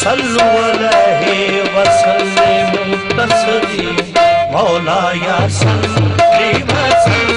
सल्लु अलैहि वसल्लिमु तस्लीम मौला या सल्ली वसल्लिम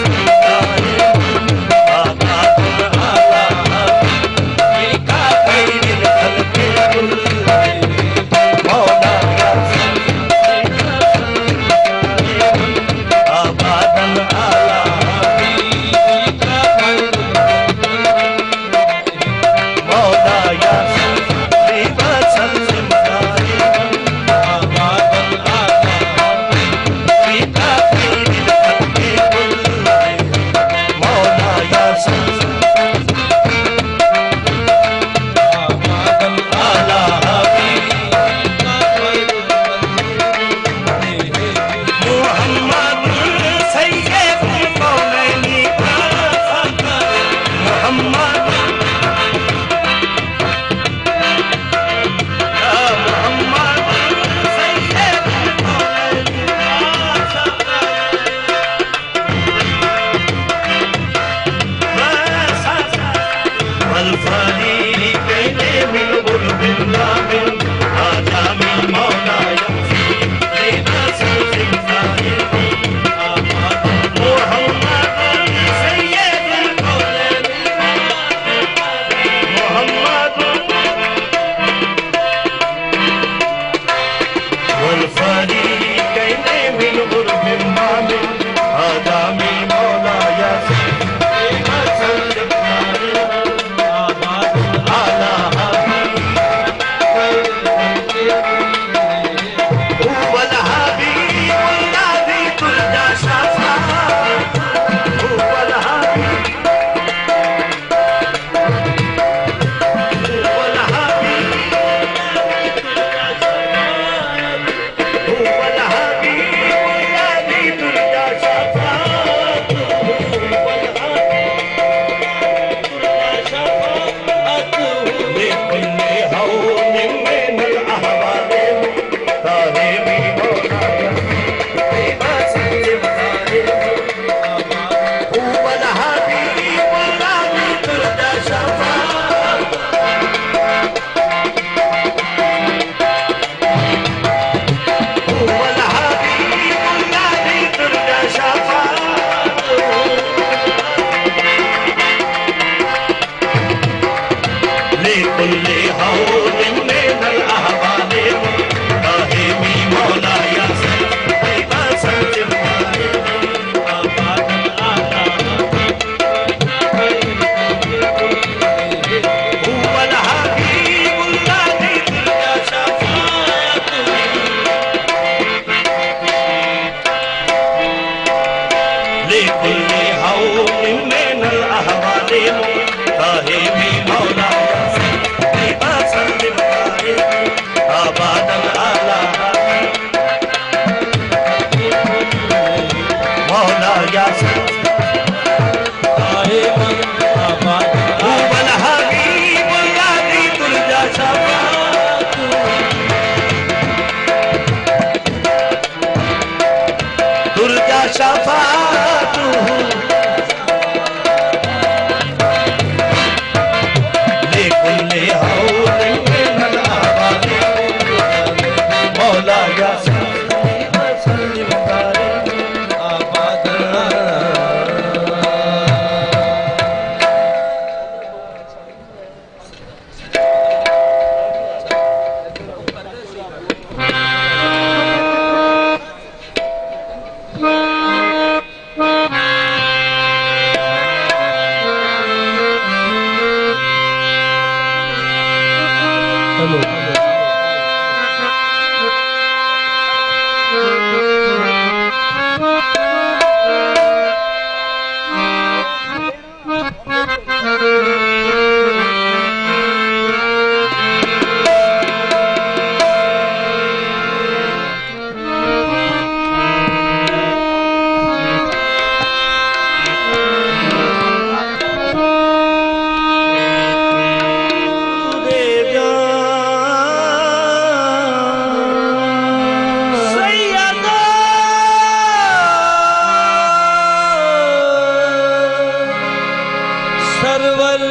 सरवर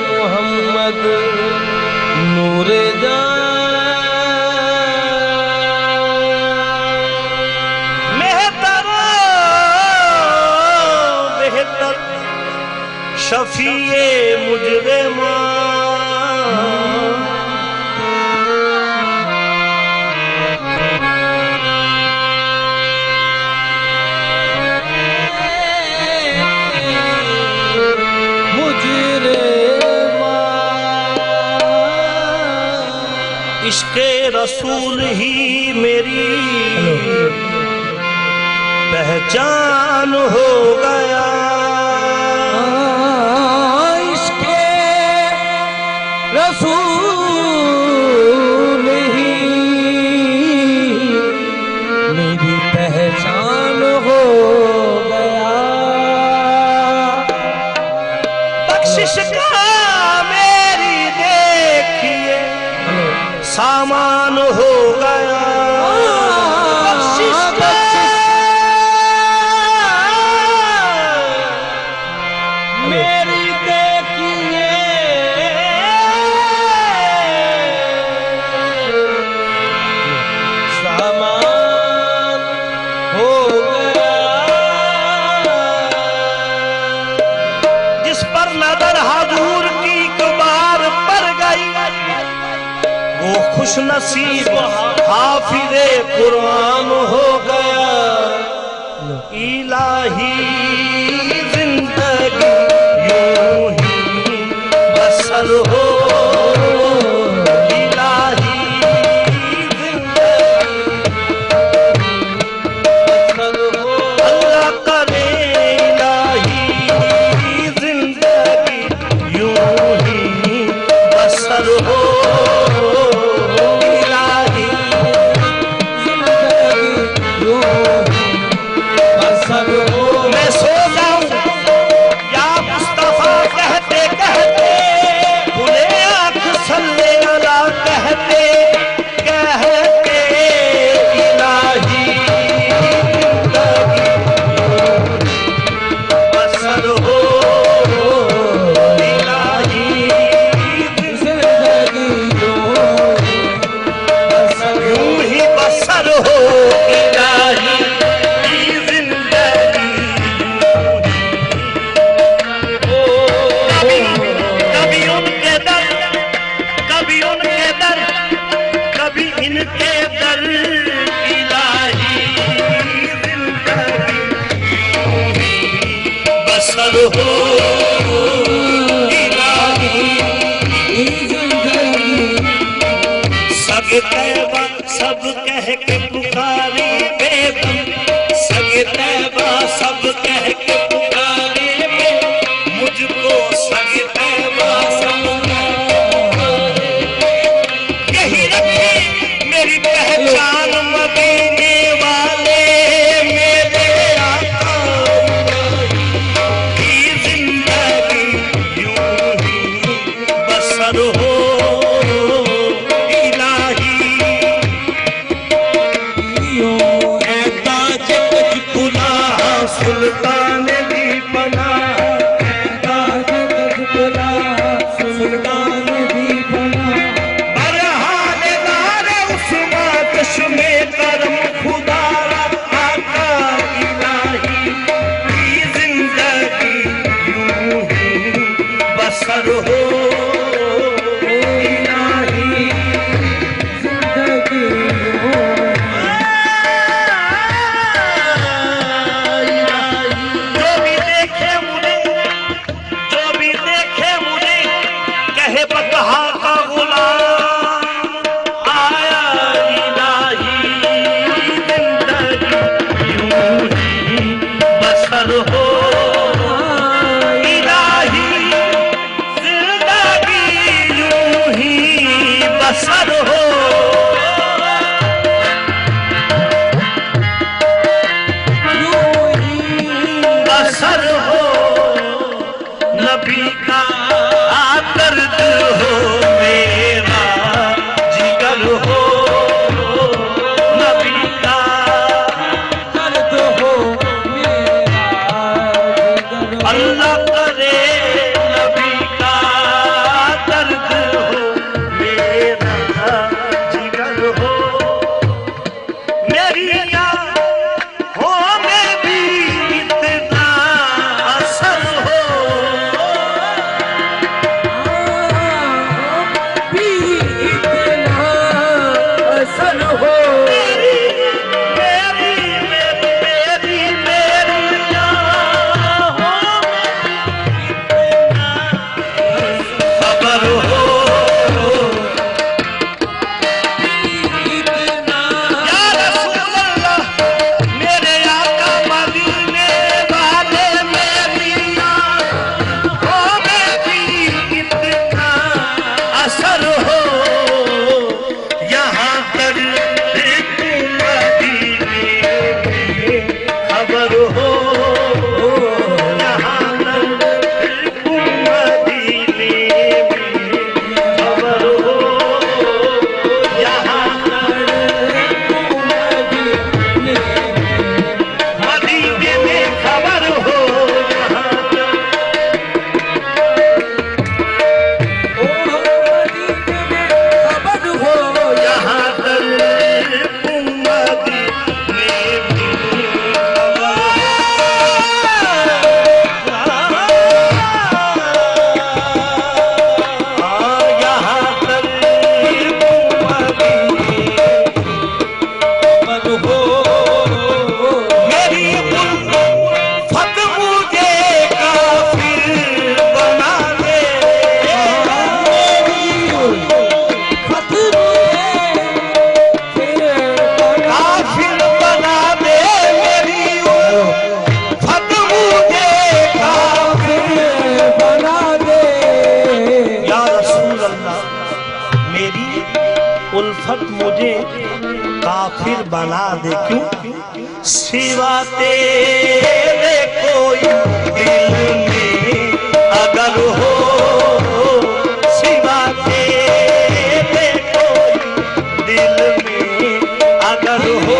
मोहम्मद नूर नूरे बेहतर शफीए मुजरिमा इश्क़े रसूल ही मेरी पहचान हो गया। इश्क़े रसूल ही मेरी पहचान हो गया। बख्शिश का मेरी देखिए सामान हो गया। बख्शिश का मेरी देखिए सामान हो गया। जिस पर नजर हजूर की कबार पर गई वो खुश नसीब हाफिज़े कुरान हो गया। इलाही जिंदगी यूं ही बसर हो। इलाही जिंदगी बसर हो। अल्लाह करे इलाही जिंदगी यूं ही बसर हो। मैं सो जाऊं या मुस्तफा कहते कहते खुले आँख सल्ले अला कहते कहते इलाही बसर हो। इलाही जिंदगी यूं ही बसर हो। इलाही इनके दर इलाही जिंदगी बसर हो। इलाही जिंदगी सब तैबा सब कह के पुकारे बेबम। सब तैबा सब कह के पुकारे बेबम। मुझको सब तैबा सब यही रखे मेरी पहचान मदीने वाले मेरे आका की जिंदगी यूं ही बसर हो। इलाही ऐ ताज कुला सुल्तान दी पना। ताज कुला सुल्तान दी बना। चश्मे करम खुदारा आका इलाही की जिंदगी यूं ही बसर हो। इलाही जिंदगी जो भी देखे मुझे कहे बतहा का गुलाम आया। बसर हो। इलाही जिंदगी यूं ही बसर हो। बसर हो। नबी का दर्द हो मेरा जिगर हो। नबी का दर्द हो मेरा जिगर। अल्लाह करे नबी का दर्द हो मेरा उल्फत मुझे काफिर बना दे। क्यों? सिवा तेरे कोई दिल में अगर हो, सिवा तेरे कोई दिल में अगर हो,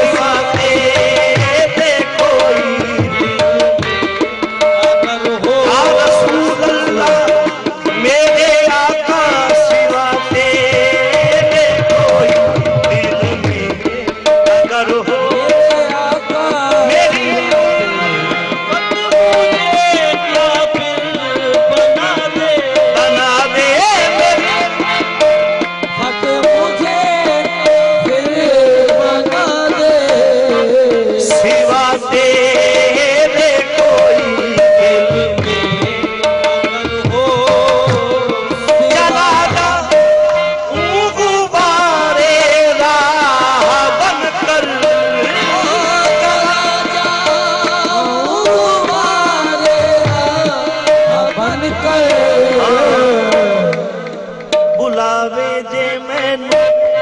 सिवा तेरे कोई अगर हो या रसूल अल्लाह मेरे आका, सिवा तेरे कोई दिल में अगर हो, आका मेरी बना दे मेरी हक मुझे फिर बना दे। सिवा तेरे कोई दिल में अगर हो चला जा गुबारे राह बनकर, बुलावे जे मैनू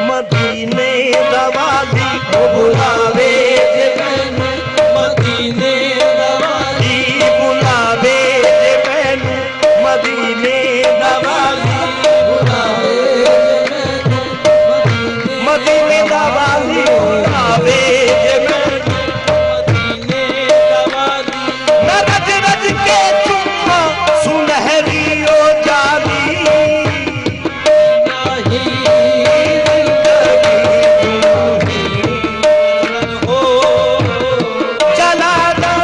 मदीने दवाली, ओ बुलावे जे मैनू मदीने दवाली, बुलावे जे मैनू मदीने दवाली, मदीने दवाली बुलावे जे मैनू, मदीने दवाली, मैं रज रज के चुम्मा सुनहरी ओ जाली, चला जा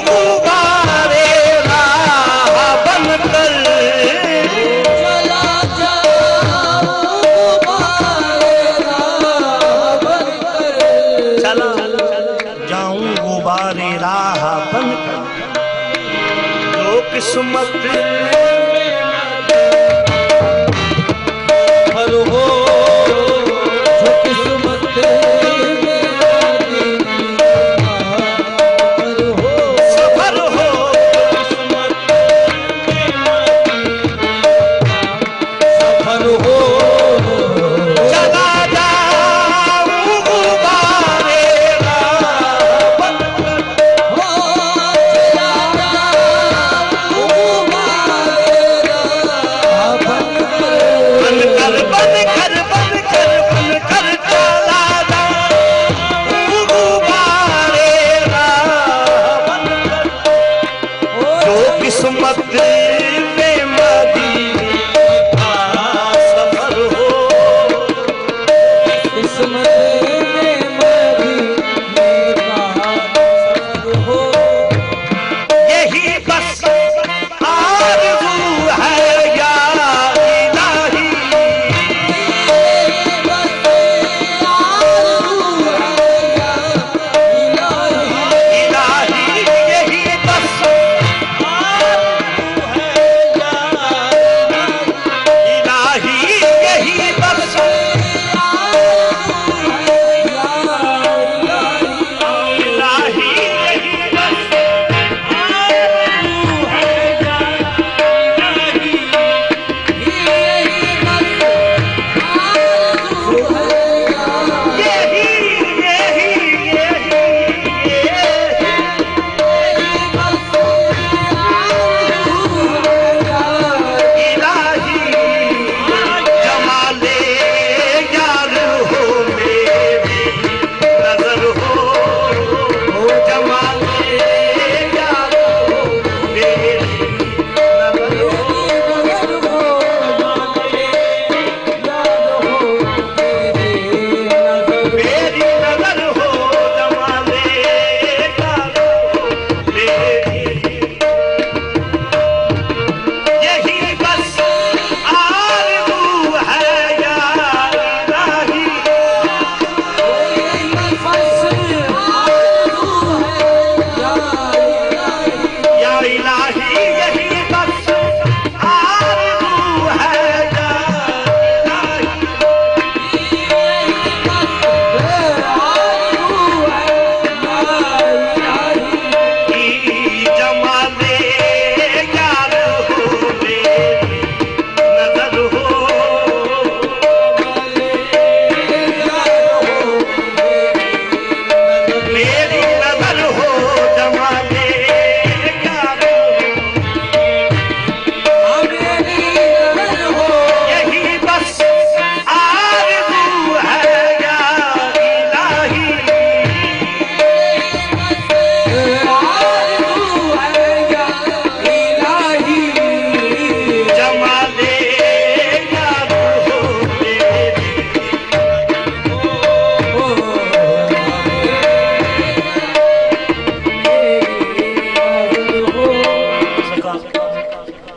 गुबारे राह बनकर, चला चला जाऊं गुबारे राह बनकर, जो किस्मत हर हो जो किस्मत हर हो सफर हो, हर हो चला जाऊं गुबारे राह बनकर, बनकर बनकर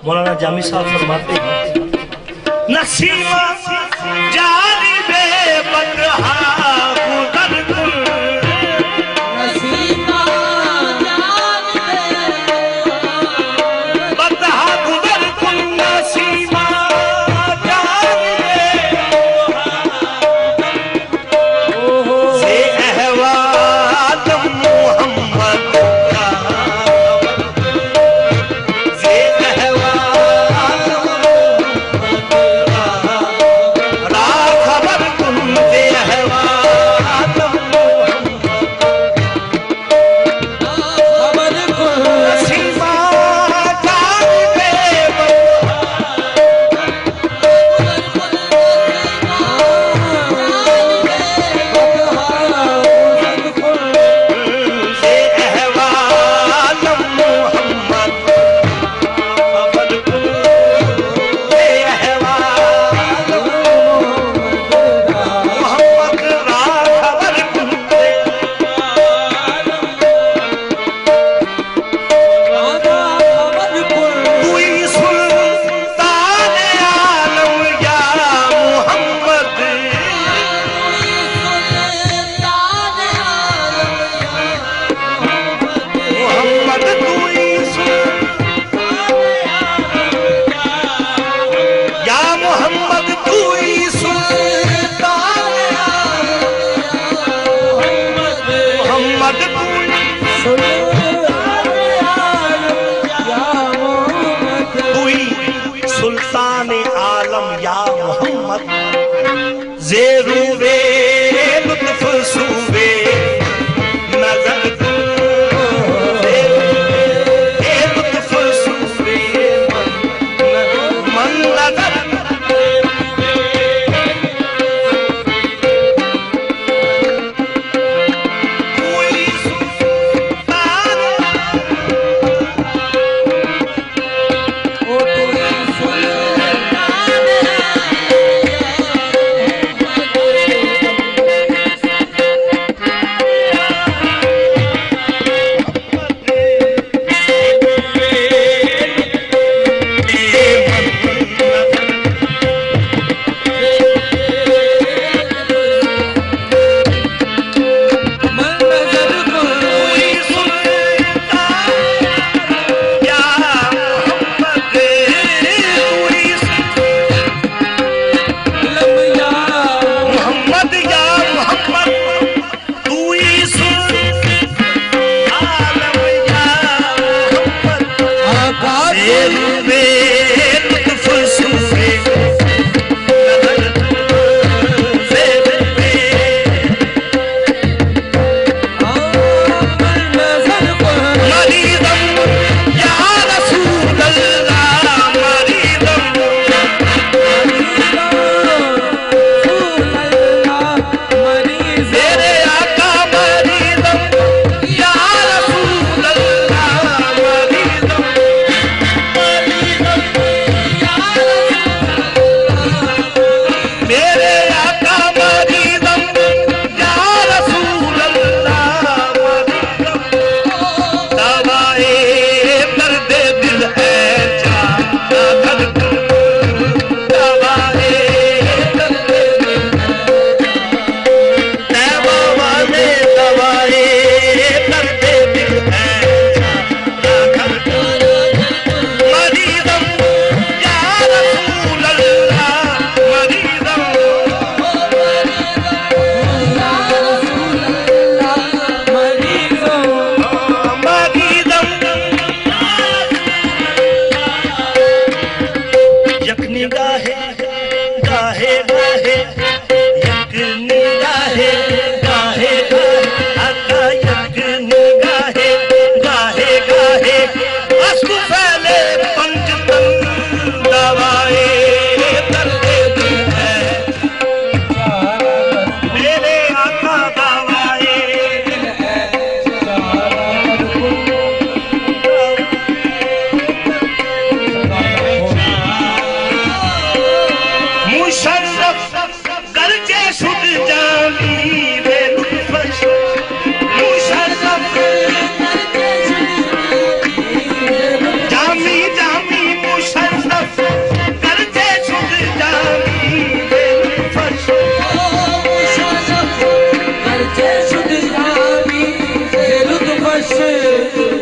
मौलाना जामी साहब फरमाते हैं नसीमा जारी बे बदहा गुदर कुल नसीमा जान बदहा गुदर कुल नसीमा जारी बे से अहवाल मोहम्मद का से अहवाल रा खबर तुम दे अहवाल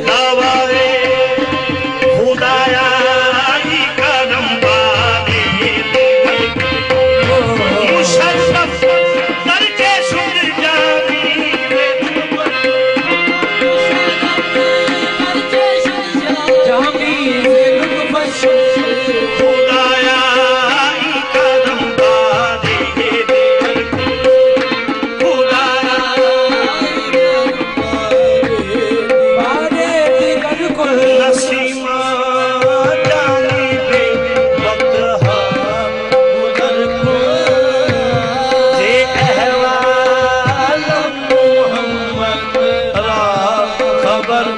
दावाए खुदाया ई करम बादे मुशर्रफ करके सुन जानी खुदाया ई करम बादे नसीमा जानी बे वक्त हा उधर को जे अहवाल मोहम्मद रा खबर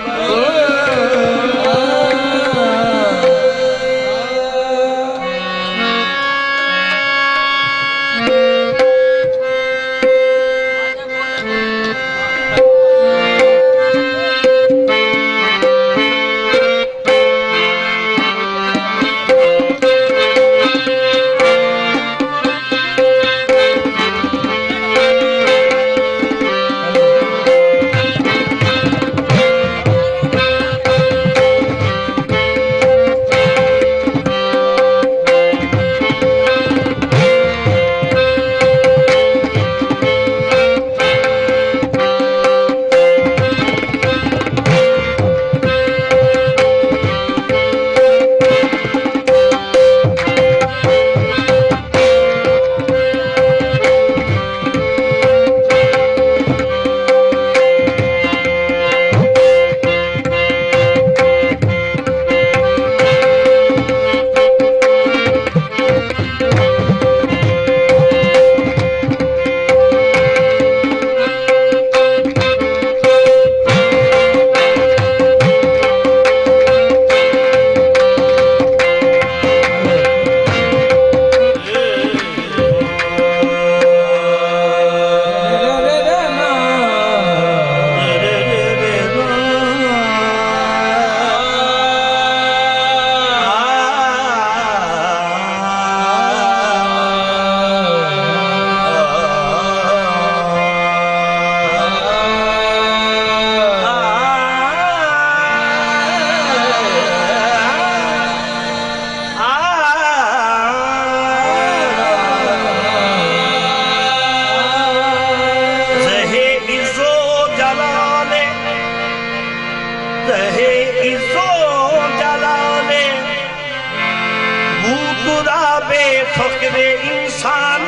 फक्रे इंसान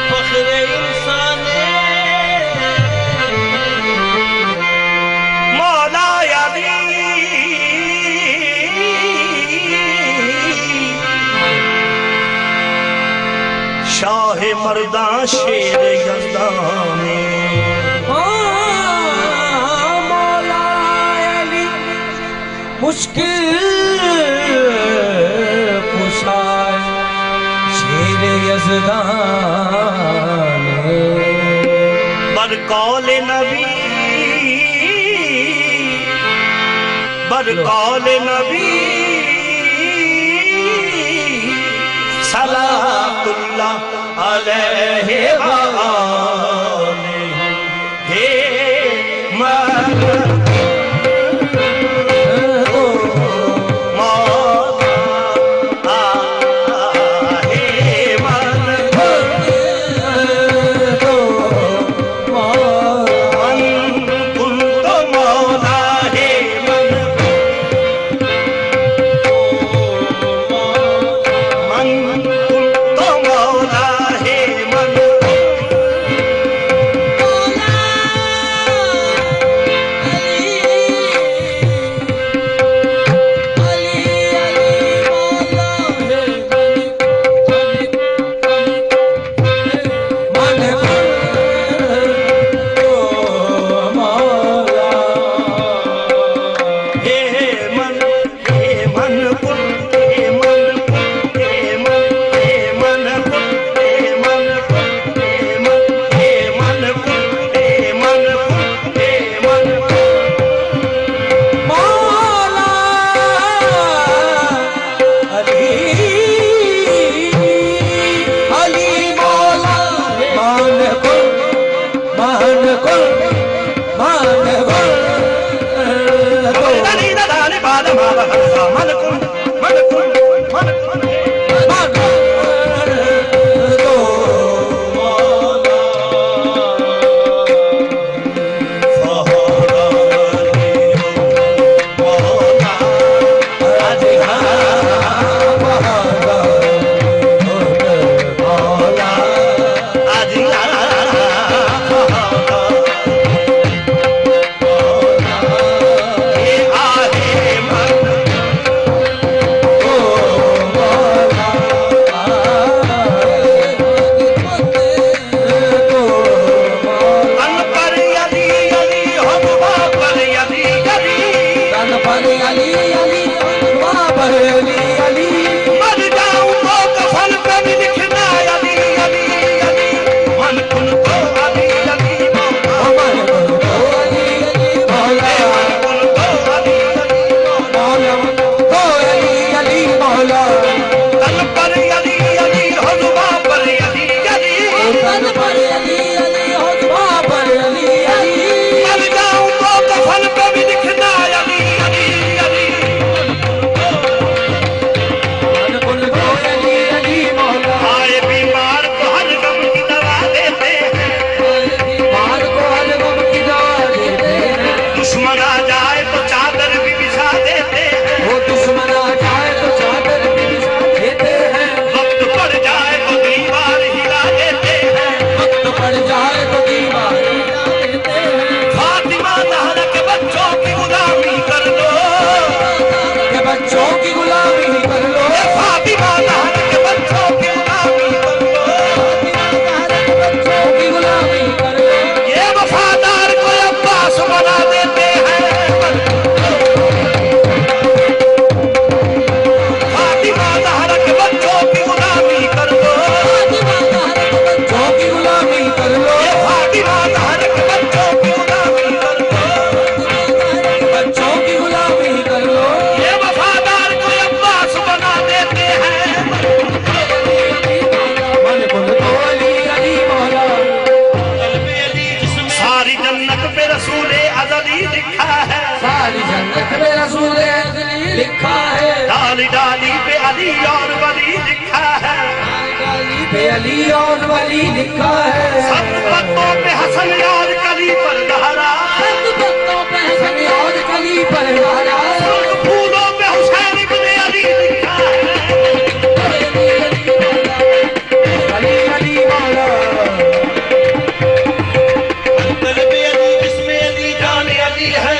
फक्रे इंसान मौला अली शाह मर्दा शेर यज़दानी मौला अली मुश्किल पुशाए शेर यज़दानी बरकौल नबी बरकौल नबी सलातुल्लाह अलैहि व आलिहि हे मन कुन मन कुन मन कुन लिखा है डाली डाली पे अली और वली लिखा है डाली पे अली और वली लिखा है सब पत्तों पे हसन और कली पर लहरा सब पत्तों पे हसन और कली पर लहरा सब फूलों पे हुसैन इब्ने अली लिखा है अली अली मौला कल्बे अली जिसमें अली जान अली है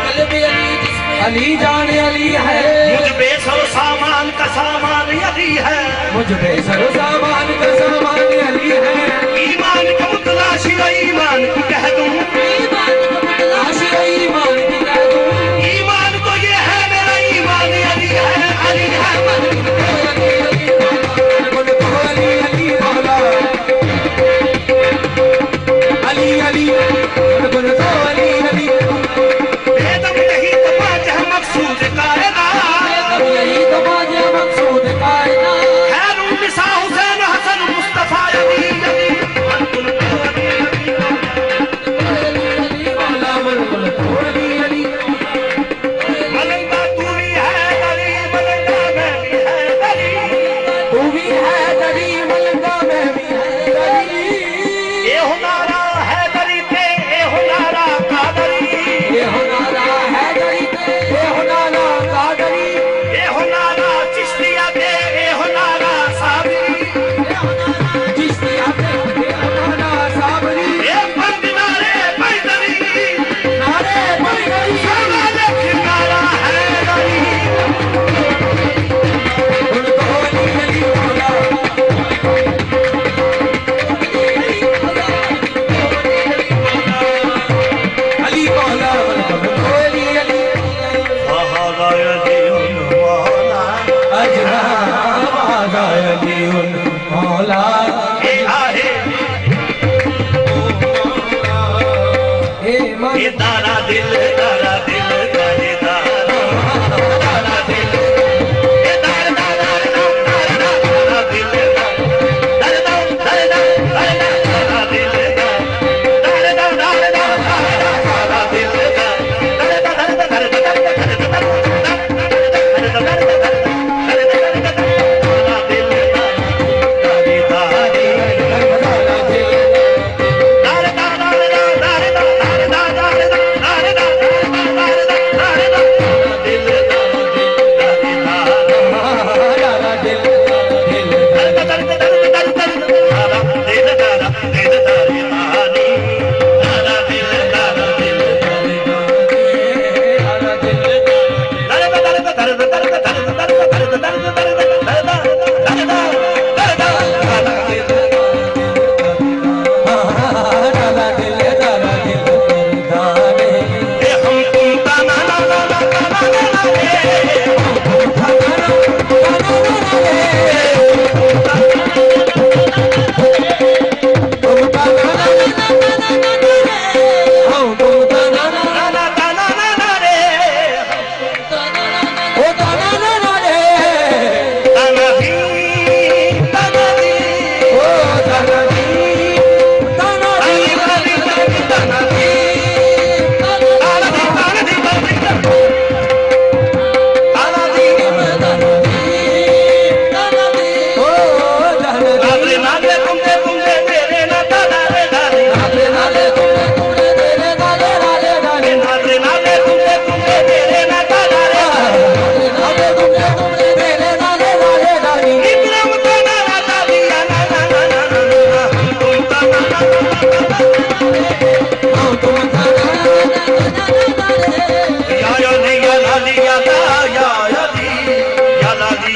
कल्बे अली जिसमें अली जान अली है मुझ बेसर सामान का सामान अली है मुझ बेसर सामान का सामान अली है ईमान का मुतलाशी ईमान की कह दूं ईमान का मुतलाशी ईमान की कह दूं ईमान तो ये है मेरा ईमान अली है अली है अली अली मौला अली अली बोलो तो अली अली बेदम यही तो बात है मकसूद कायना यही तो बात है मकसूद कायना खैरुल निसा हुसैन हसन मुस्तफा अली अली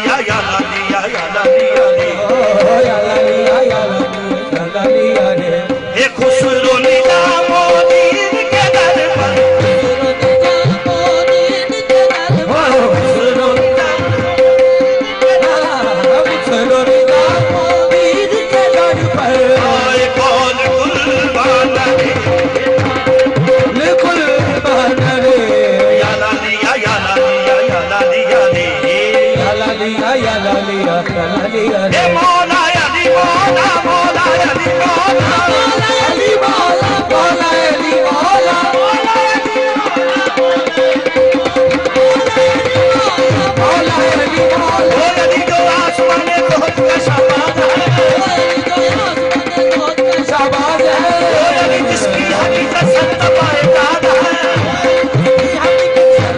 लिया या ला लिया या ला लिया रे या ला लिया या ला लिया रे हे खुसरो निजामुद्दीन के दर पर खुसरो निजामुद्दीन के दर पर आए कौन कुर्बान रे कुर्बान रे या ला लिया या ला लिया या ला लिया रे या ला लिया या ला लिया या ला लिया हे रे मौला अली मौला मौला अली मौला अली मौला मौला अली मौला मौला अली मौला ओ अली जो आसमान में बहुत का शाबाश है शाबाश है ओ अली जिसकी हकीकत सत्य पाएदाद है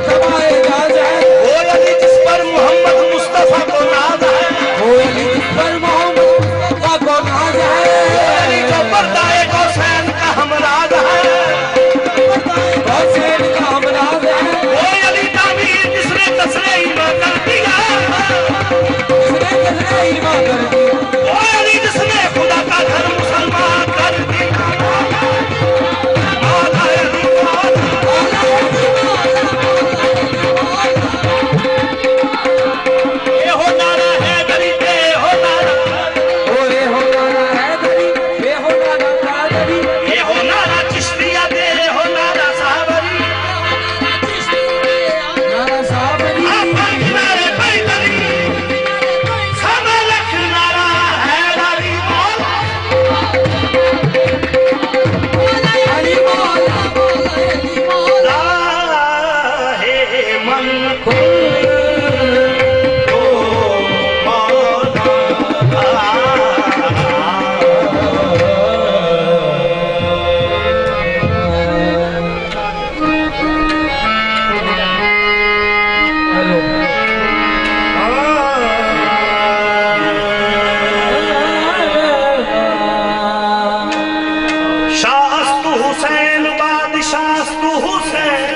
समाए जाज है ओ अली जिस पर मोहम्मद मुस्तफा को नाज है ओ अली पर मोहम्मद मुस्तफा को नाज है अली जो पर्दाए हुसैन का हमराज है हुसैन का हमराज है ओ अली नामी जिसने तस्रे ईमान कर दिया इसने किसने ईमान कर दिया ओ अली जिसने खुदा का घर मुसलमान कर दिया मौला अली मौला ये हो नारा है गरीब ये हो नारा ओए हो नारा है दरी ये हो नारा कादरी ये हो नारा चिश्तिया दे हो नारा सावरी नारा साबरी आपन किनारे पैदरी समय लख नारा है नारी मौला अली मौला अली मौला हे मन को शास्तु हुसैन बादशास्तु हुसैन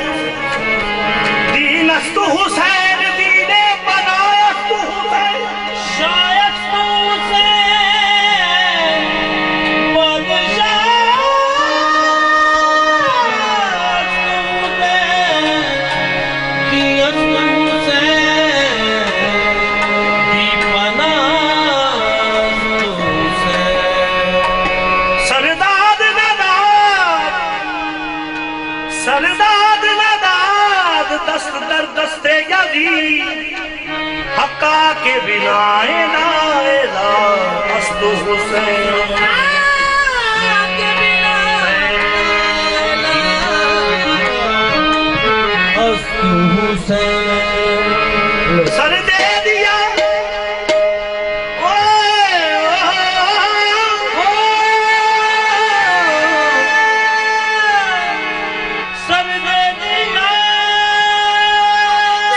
दीनस्तु हुसैन दीने बनायस्तु हुसैन शायस्तु हुसैन बादशास्तु हुसैन दीनस्तु हुसैन दीपनास्तु हुसैन सरदाद नदाद दस्त दर दस्ते यदी हक्का के बिना एला अस्तु हुसैन अस्तु हुसैन सर दे दिया ओए सर दे दिया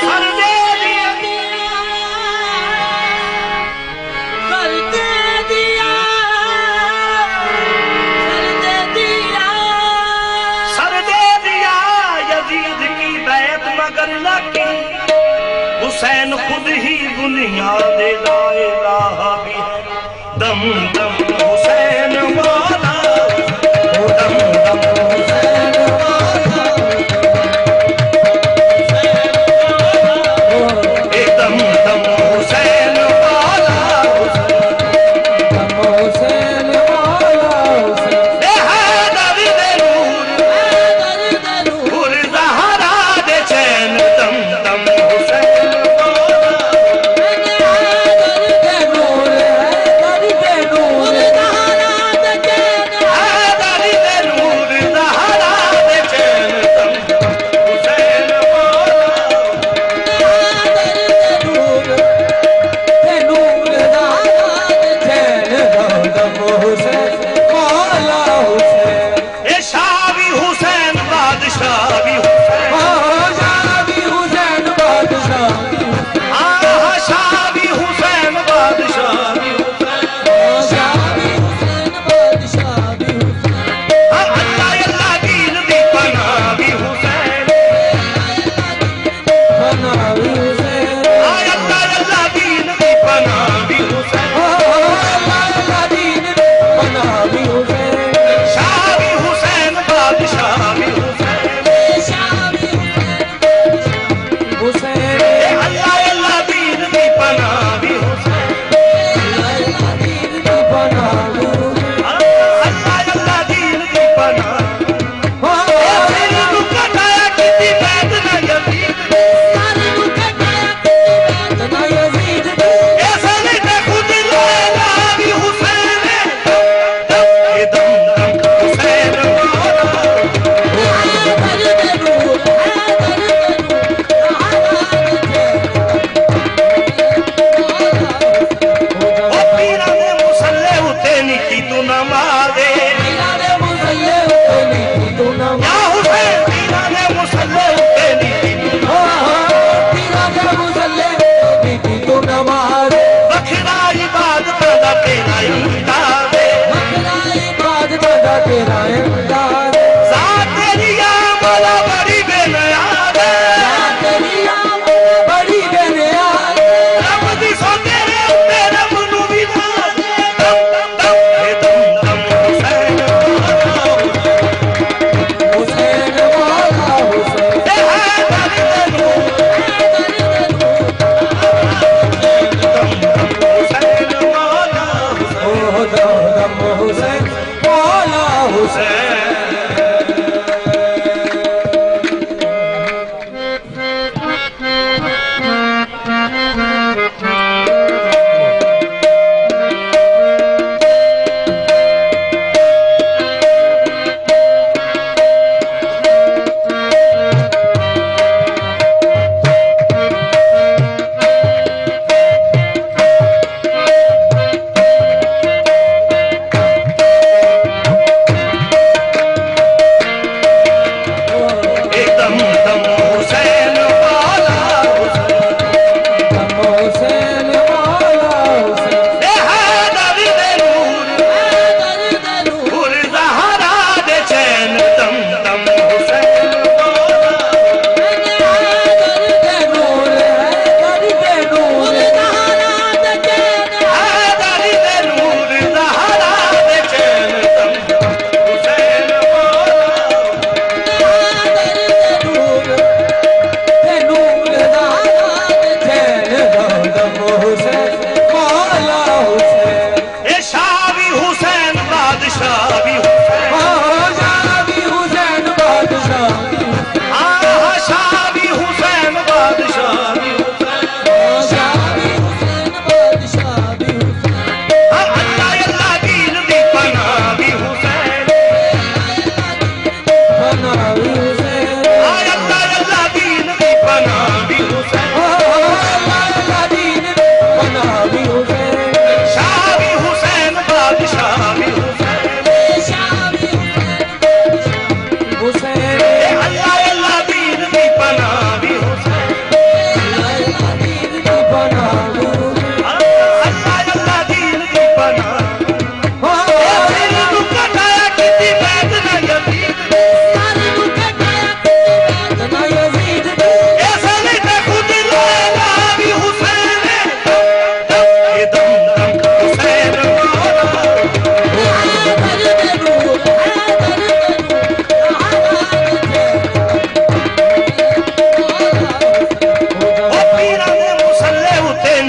सर दे दिया सर दे दिया यजीद की बैत मगर न की हुसैन खुद ही दुनिया दे ला इलाहा भी है दम दम हुसैन वाला दम दम हुसैन वाला एकदम दम हुसैन वाला हुसैन वाला हुसैन ए हैदर दे नूर ज़हरा दे चैन दम दम हुसैन वाला दे नूर है दे नूर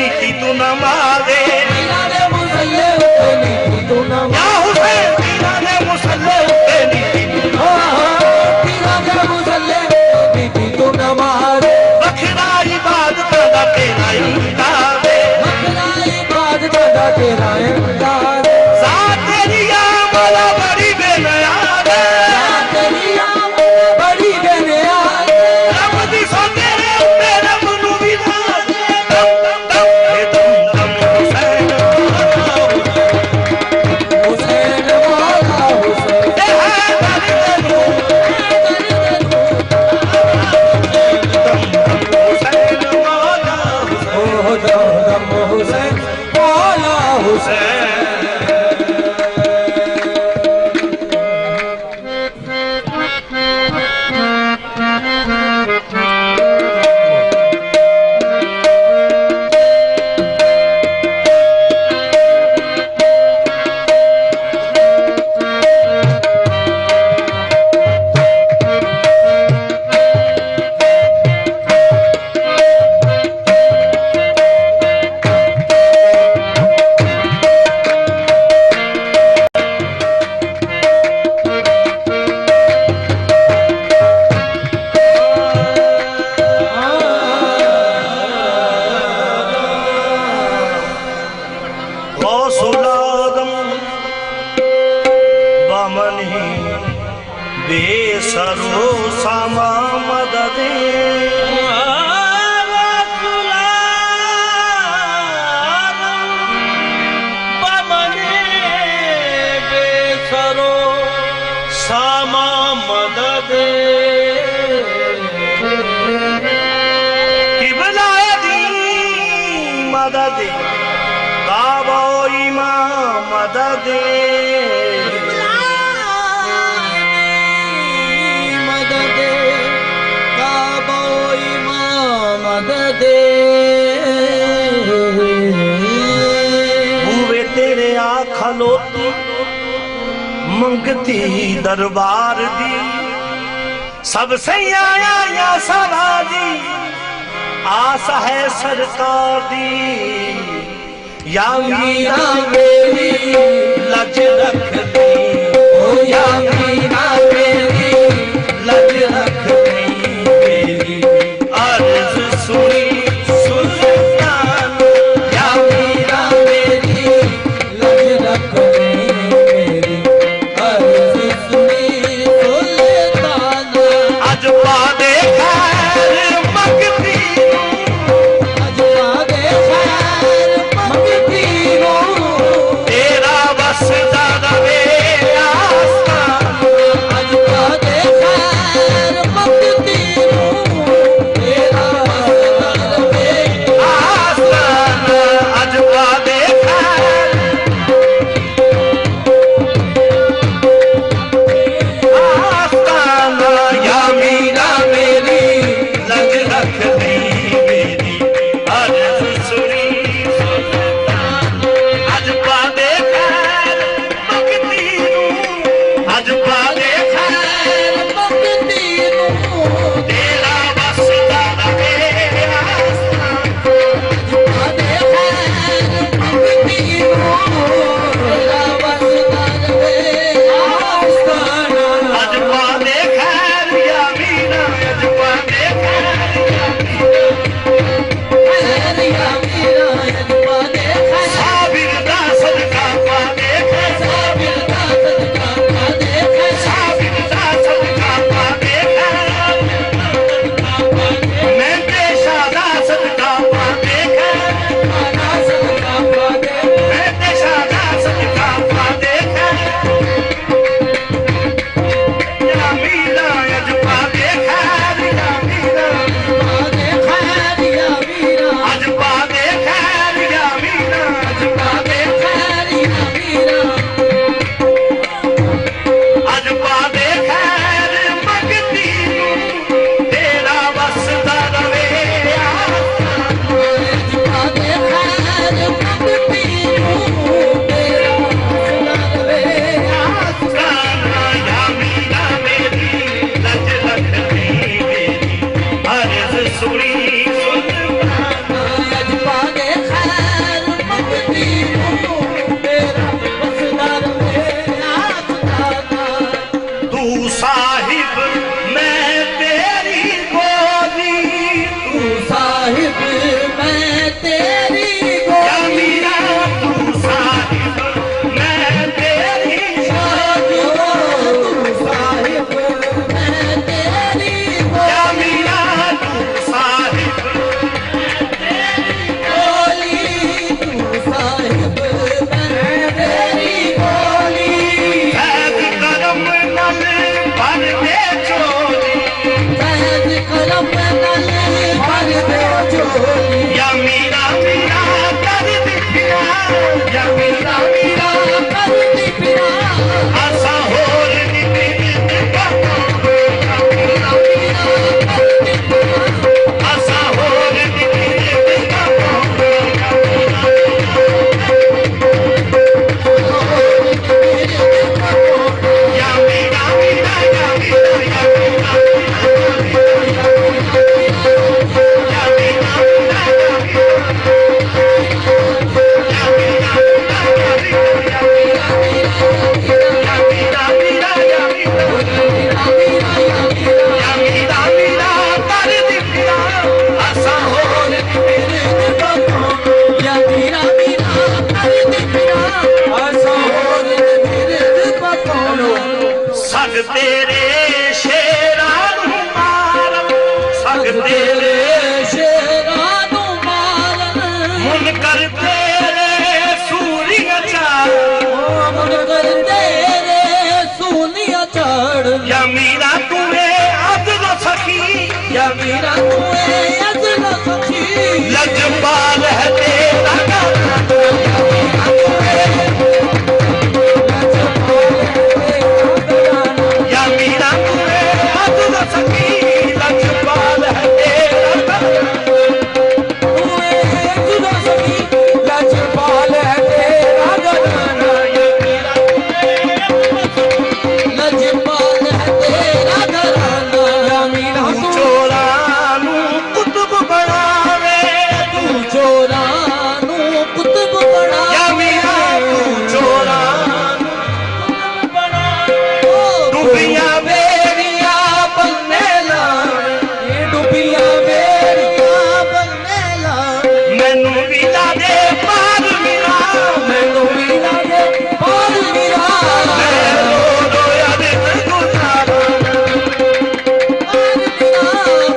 नीति तू न मारे पीरां दे मुसल्ले उत्ते नीति तू न या हुसैन पीरां दे मुसल्ले उत्ते नीति तू न पीरां दे मुसल्ले उत्ते नीति तू न मारे वखरा इबादतां दा तेरा अंदाज़ वखरा इबादतां दा तेरा अंदाज़ ज़ात तेरी आमला बड़ी बेनियाज़ तेरी आमद बड़ी बेनियाज़ रब दी सो तेरे उत्ते रब नूं भी नाज़ दम दम हे दम दम हुसैन हुसैन मौला हुसैन ए है दर्द नूं हुसैन मौला ओ दम हुसैन मौला हुसैन बेसरो सामा मददे बेसरो सामा मददे किबला दी मददे काबो इमाम मददे तेरे आखलोती मंगती दरबार दी सबसे आया या सवारी आस है सरकार दी या मीरा मेरी लज रख दी ओ या मीरा मेरी लज रख दी मेरी अर्ज सुनी मीरा मीरा करदी फिरा आसा होर नी तेरे पापों या मीरा मीरा करदी फिरा आसा होर नी तेरे पापों या मीरा मीरा या मीरा या मीरा सग तेरे शेरां नूं मारन सग तेरे शेरां नूं मारन मुनकर तेरे सूरियां चार मुनकर तेरे सूलियां चढ़ या मीरा तुम्हें अदल सखी या मीरा तुए अजल सखी लजपाल है तेरा गाना या मीरा तुम्हें अदल सखी लजपाल है तेरा गाना तुए अजल सखी लजपाल है तेरा घराना लजपाल है तेरा घराना मीरा तू चोरा नू कुतुब बनावे तू चोरा नू कुतुब बना या मीरा तू चोरा डुबिया मेरिया बनने लावे डुबिया मेरिया बनने ला मैनू विदा दे पार मिला मैनू मीरा दे पार मीरा मैं रो रोया दिन गुजारा पार मीरा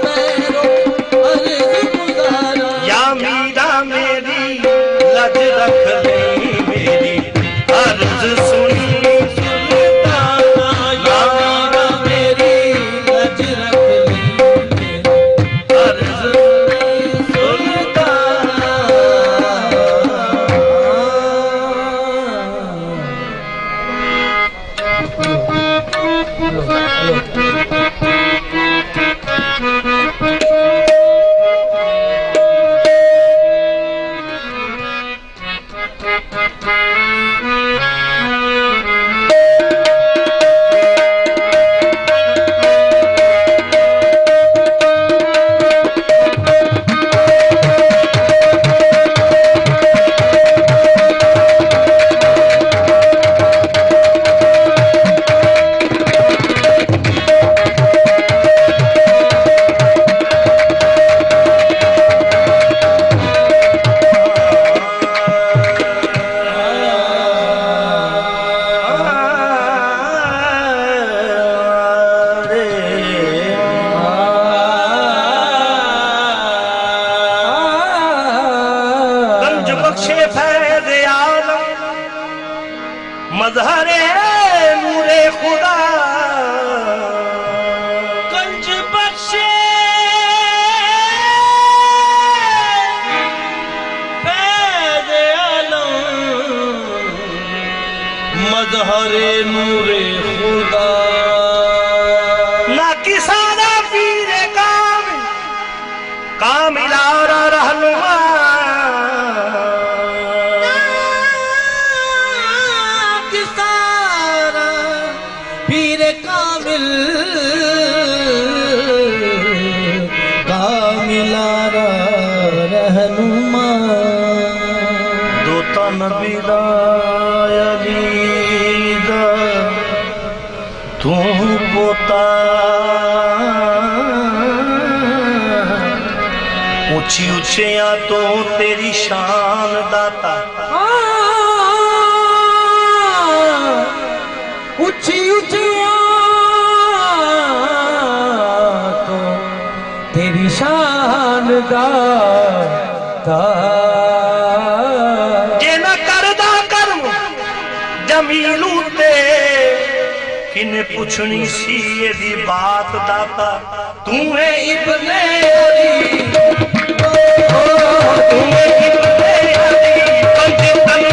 मेरो अर्ज गुजारा या मीरा मेरी लज रख ले मेरी अर्ज सुनी सुल्ताना या मीरा मेरी लज रख ली अर्ज सुल्ताना गंज बख्शे फैज आलम मजहरे नूरे खुदा गंज बख्शे फैज आलम मजहरे नूरे खुदा ना किसाना पीरे कामिलारा रहनुमा किसारा पीर कामिल कामिलारा रहनुमा दोता नबी दा अली दा तू पोता ऊंची ऊंचिया तो तेरी शान दाता ऊंची ऊंचिया तो तेरी शान दाता जे न करदा कर्म जमीलू ते किने पुछनी सी एदी बात दाता तू है इब्ने अली तू है इब्ने अली कंज तन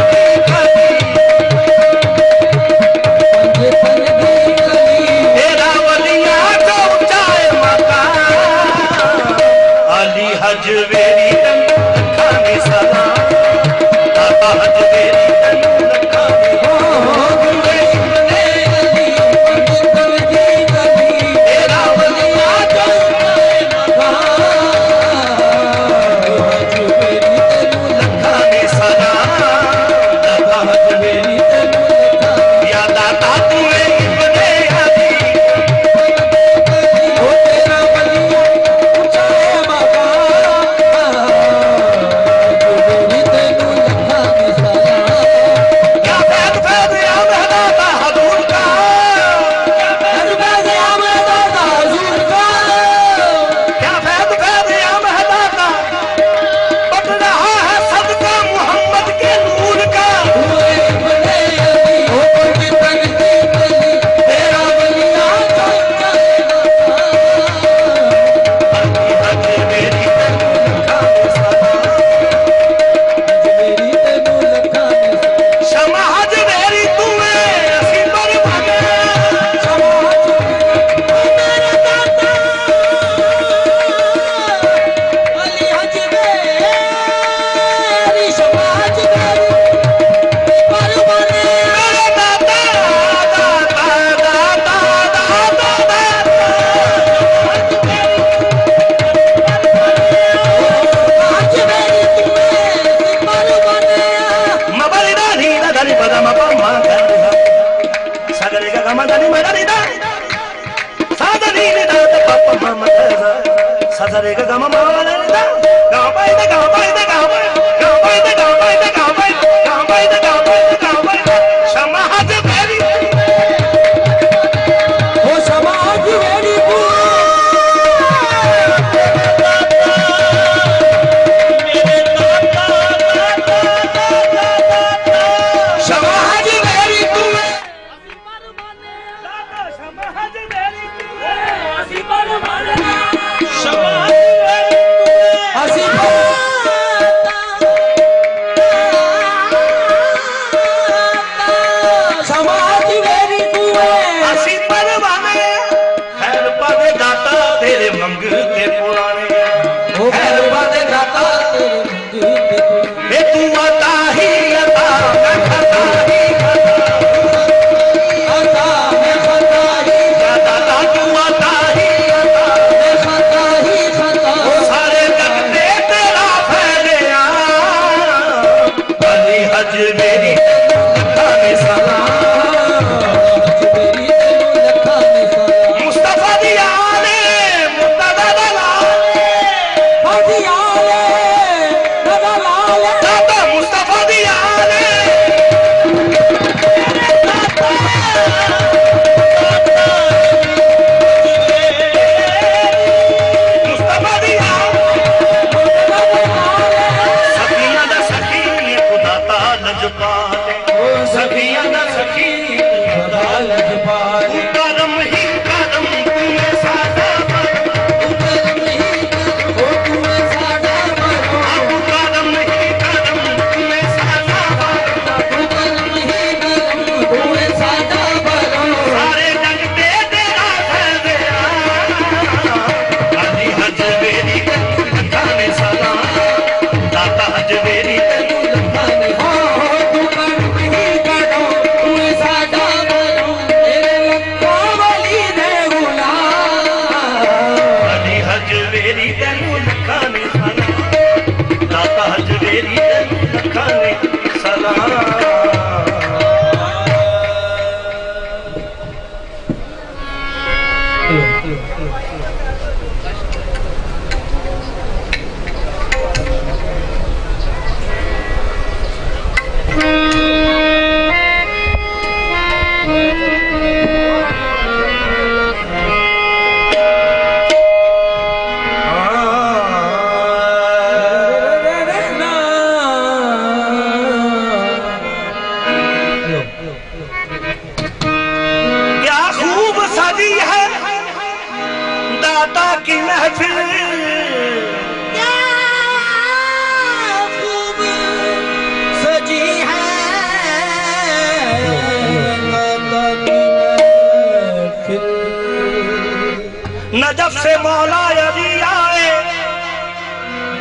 नजफ से मौला अली आए,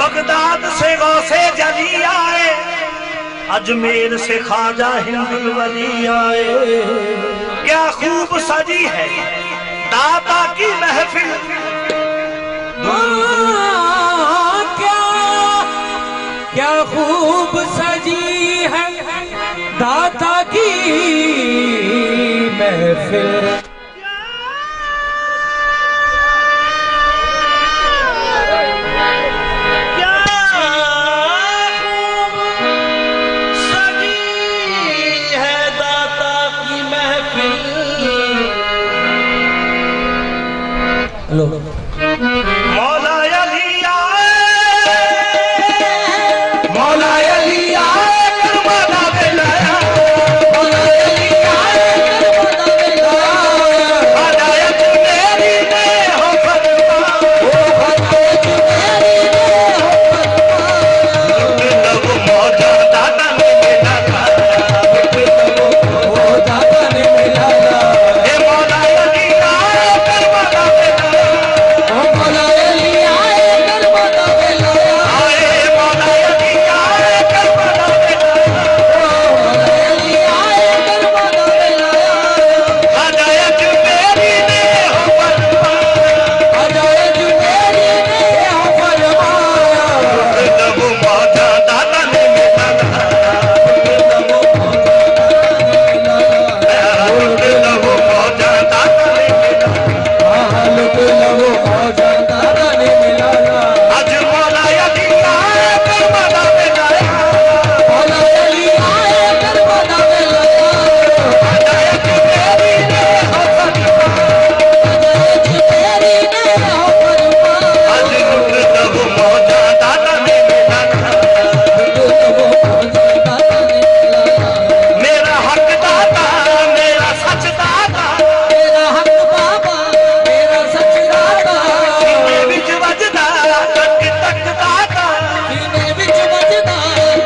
बगदाद से गौसे जली आए, अजमेर से ख्वाजा हिंदुल वली आए। क्या खूब सजी है दाता की महफिल, क्या खूब सजी है दाता की महफिल। मौला अली आए, मौला अली आए करबला में लाया, मौला अली आए करबला में लाया। हदायत मेरी ने हो फरमा, ओ हदायत मेरी ने हो फरमा। लुट लो मौजा दादा ने मिला लाया, लुट लो दादा ने मिला लाया। हे मौला अली आए करबला में लाया, मौला अली आए करबला में लाया। आए मौला अली आए करबला में लाया, मौला अली आए करबला में लाया। हदायत मेरी ने हो फरमाया, हदायत मेरी ने हो फरमाया। लुट लो मौजा दादा ने मिला लाया, लुट लो मौजा दादा ने मिला लाया, लुट लो मौजा दादा ने मिला लाया। आज मौला अली आए करबला में लाया, मौला अली आए करबला में लाया। हदायत मेरी ने हो फरमाया, हदायत मेरी ने हो फरमाया। आज लुट लो मौजा दादा ने मिला लाया, लुट लो मौजा दादा ने मिला लाया। मेरा हक दाता मेरा सच दाता, मेरा हक बाबा मेरा सच दाता। सीने विच वजदा तक तक दाता, सीने विच वजदा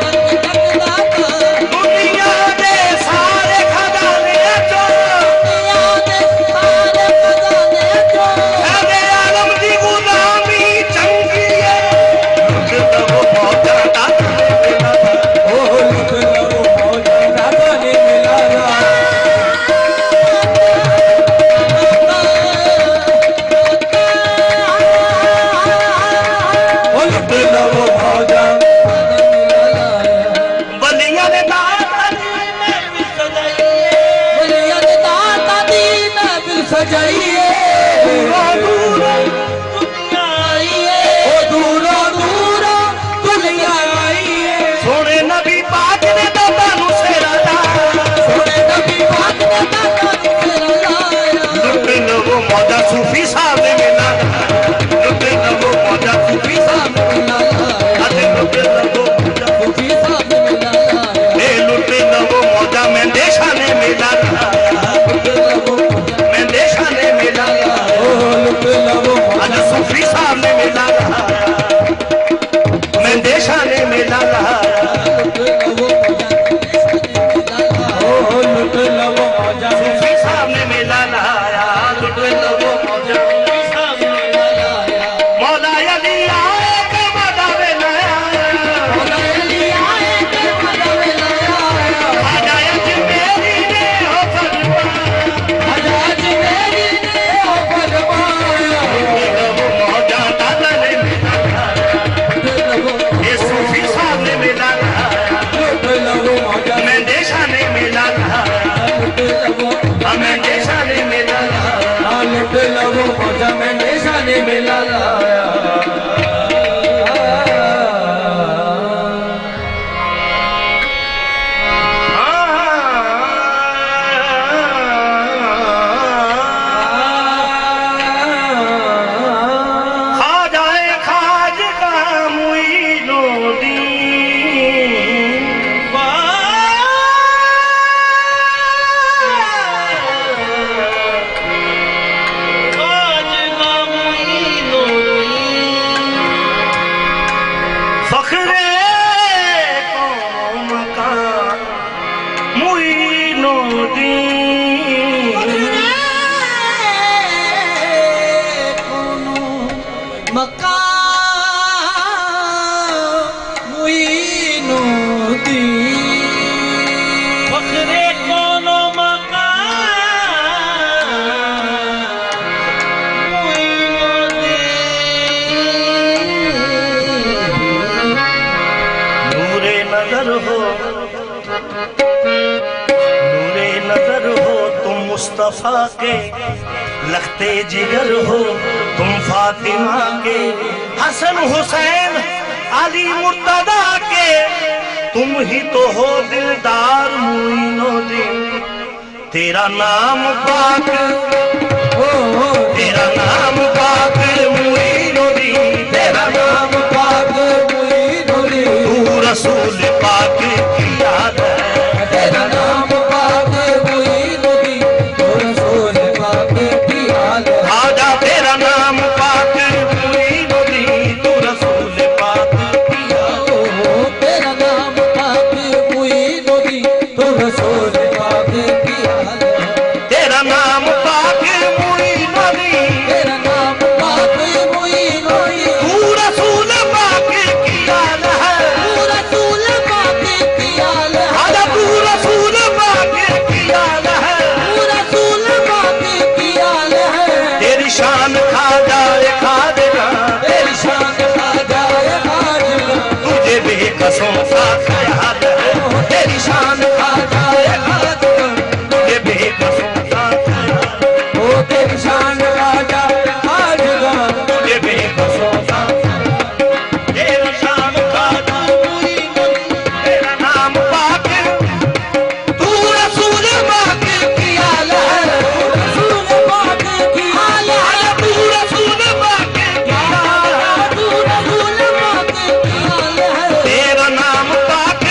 तक तक दाता। दुनिया दे सारे खजाने चो, दुनिया दे सारे खजाने चो। ऐ आलम दी गुलामी चंगी है, लुट लो मौजा दाता ने मिला लाया, ओ लुट लो मौजा दाता ने मिला लाया। ओ लुट लो मौजा वलियां ने दाता दी महफिल सजाई, वलियां ने दाता दी महफिल सजाई। दूरों दूरों दुनिया आई है, ओ दूरों दूरों दुनिया आई है। सोने नबी पाक ने दाता नू सेरा लाया, सोने नबी पाक ने दाता नू सेरा लाया। लुट लो मौजा सूफी साहब ने मिला लाया, लुट लो मौजा सूफी साहब ने मिला लाया। आज लुट लो मौजा सूफी साहब ने मिला लाया। ए लुट लो मौजा मेंदेशा ने मिला लाया, लुट लो मौजा मेंदेशा ने मिला लाया। ओ लुट लो आज सूफी साहब ने मिला लाया, मेंदेशा ने मिला लाया। लुट लो मौजा ओ लुट लो मौजा सूफी साहब ने मिला लाया, लुट लो मौजा सूफी साहब ने मिला लाया। मौला अली आए करबला में लाया, मौला अली आए करबला में लाया। हदायत मेरी ने हो फरमाया, हदायत मेरी ने हो फरमाया। लुट लो मौजा दादा ने मिला लाया, ये सूफी साहब ने मिला लाया। लुट लो मौजा मेंदेशा ने मिला लाया, लुट लो मेंदेशा ने मिला लाया। लुट लो मौजा मेंदेशा ने मिला लाया। खाजाए खाजगा मुईनुद्दीन, खाजगा मकाम मुईनुद्दीन नजर हो, नूरे नजर हो, तुम मुस्तफा के लखते जिगर हो, तुम फातिमा के हसन हुसैन अली मुर्तदा के, तुम ही तो हो दिलदार मोइनुद्दीन। तेरा नाम पाक, तेरा नाम पाक मोइनुद्दीन, तेरा नाम पाक मोइनुद्दीन, तू रसूल पाक की याद है। तेरा नाम पाक मोइनुद्दीन, तू रसूल पाक की याद है। आजा तेरा नाम पाक मोइनुद्दीन, तू रसूल पाक की याद है। तेरा नाम पाक मोइनुद्दीन, तू रसूल पाक की याद है। तेरा नाम पाक मोइनुद्दीन, तेरा नाम पाक मोइनुद्दीन, तू रसूल पाक की याद है। तू रसूल पाक की याद है। आजा तू रसूल पाक की याद है। तू रसूल पाक की याद है। तेरी शान खा जाए खादिरा, तेरी शान खा जाए खादिरा, तुझे बेकसों का ख्याल है। तेरी शान खा जाए खादिरा, तुझे बेकसों का ख्याल है। ओ तेरी शान खा जाए खादिरा, तुझे बेकसों का ख्याल है। तेरा शान खा जाए, तेरा नाम पाक, तू रसूल पाक की याद है। रसूल पाक की याद है। आजा तू रसूल पाक की याद है। तू रसूल पाक की याद है। तेरा नाम पाक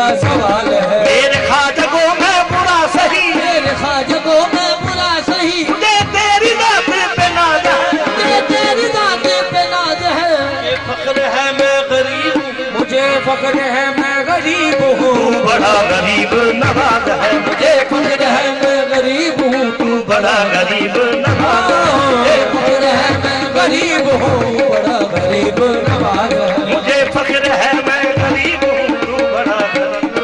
का सवाल है। मेरे खाजगो में बुरा सही, मेरे खाजगो में बुरा सही, मुझे तेरी जात पे नाज है, मुझे तेरी जात पे नाज है। मुझे फख्र है मैं गरीब हूँ, मुझे फख्र है मैं गरीब हूँ, तू बड़ा गरीब नवाज है। मुझे फख्र है मैं गरीब हूँ, तू बड़ा गरीब नवाज है। मुझे फख्र है मैं गरीब हूँ, बड़ा गरीब नवाज है। मुझे फख्र है मैं गरीब हूँ, तू बड़ा गरीब,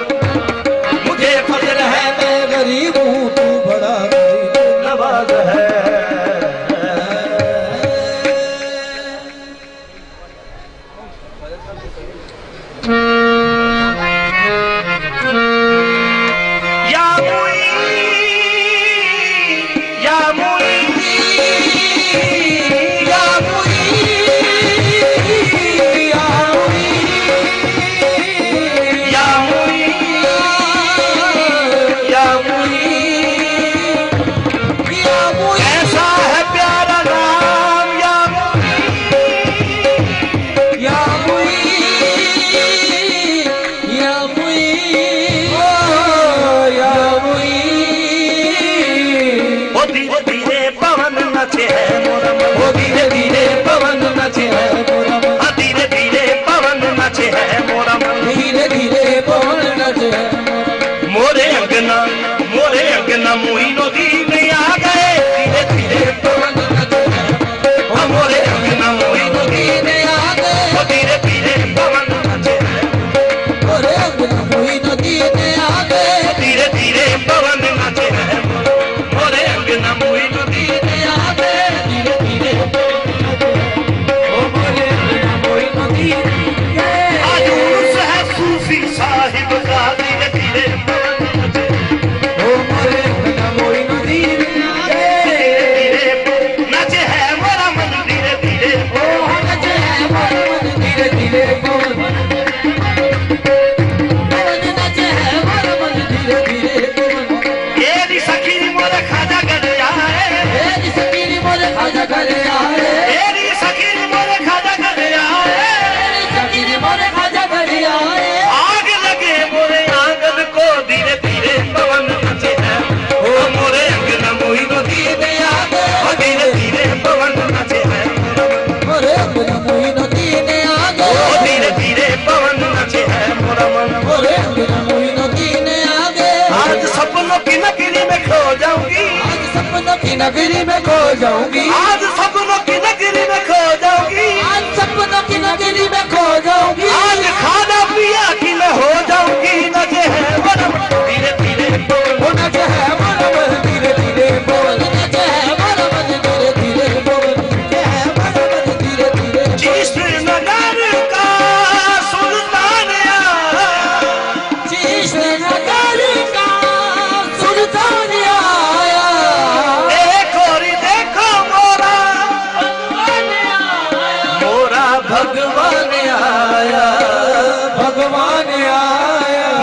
मुझे फख्र है मैं गरीब हूँ, तू बड़ा गरीब नवाज है। या मुई, या मुई, या मुई, या मुई, या मुई, या मुई, या मुई, ऐसा है प्यारा नाम या मुई, या मुई, या मुई, ओ या मुई। ओ धीरे धीरे पवन नचे है मोरा मन, ओ धीरे धीरे पवन नचे है मोरा मन, ओ धीरे धीरे पवन नचे है मोरा मन। धीरे धीरे पवन नचे है मोरे अंगना मोही नदी में आ गए, धीरे धीरे पवन नचे है। ओ मोरे अंगना मोही नदी नदी में आ गए, ओ धीरे धीरे पवन नचे है, मोरे अंगना मोही नदी में आ गए, धीरे धीरे पवन नचे है, मोरे अंगना मोही नदी में आ गए, धीरे धीरे ओ मोरे अंगना मोही नदी में आज उर्स है सूफी साहिब का, धीरे धीरे पवन नचे, ओ मोरे अंगना मोही नदी में आ गए, धीरे नचे है मोरा मन, धीरे धीरे ओ नचे है मोरा मन, धीरे धीरे पवन नचे है मोरा मन, धीरे धीरे पवन। ये सखी मोरे खाजा कर आए, ए सकीरी मोरे खाजा घर आए, ये सखी मोरे खाजा कर आए, सकीरी मोरे खाजा घर आए, आग लगे मोरे आंगन को, धीरे धीरे पवन नचे है, ओ मोरे अंगना मोही नदी में आ गए, ओ धीरे धीरे पवन नचे है, मोरे अंगना मोही नदी में आ ओ गए, धीरे धीरे पवन नचे है मोरा मन। मोरे अंगना मोही नदी में आ गए। आज सपनों की नगरी में खो जाऊंगी, आज सपनों की नगरी में खो जाऊंगी, आज सपनों की नगरी में खो जाऊंगी, आज सपनों की नगरी में खो जाऊंगी, आज खाना पिया की मैं हो जाऊंगी, नचे है मोरा मन, धीरे धीरे पवन वो नचे है मोरा मन, धीरे धीरे पवन नचे है मोरा मन, धीरे धीरे पवन नचे है मोरा मन, धीरे धीरे कृष्णनगर का सुल्तान आया, कृष्णनगर का सुल्तान आया, देखो रे देखो मोरा भगवान आया, भगवान आया।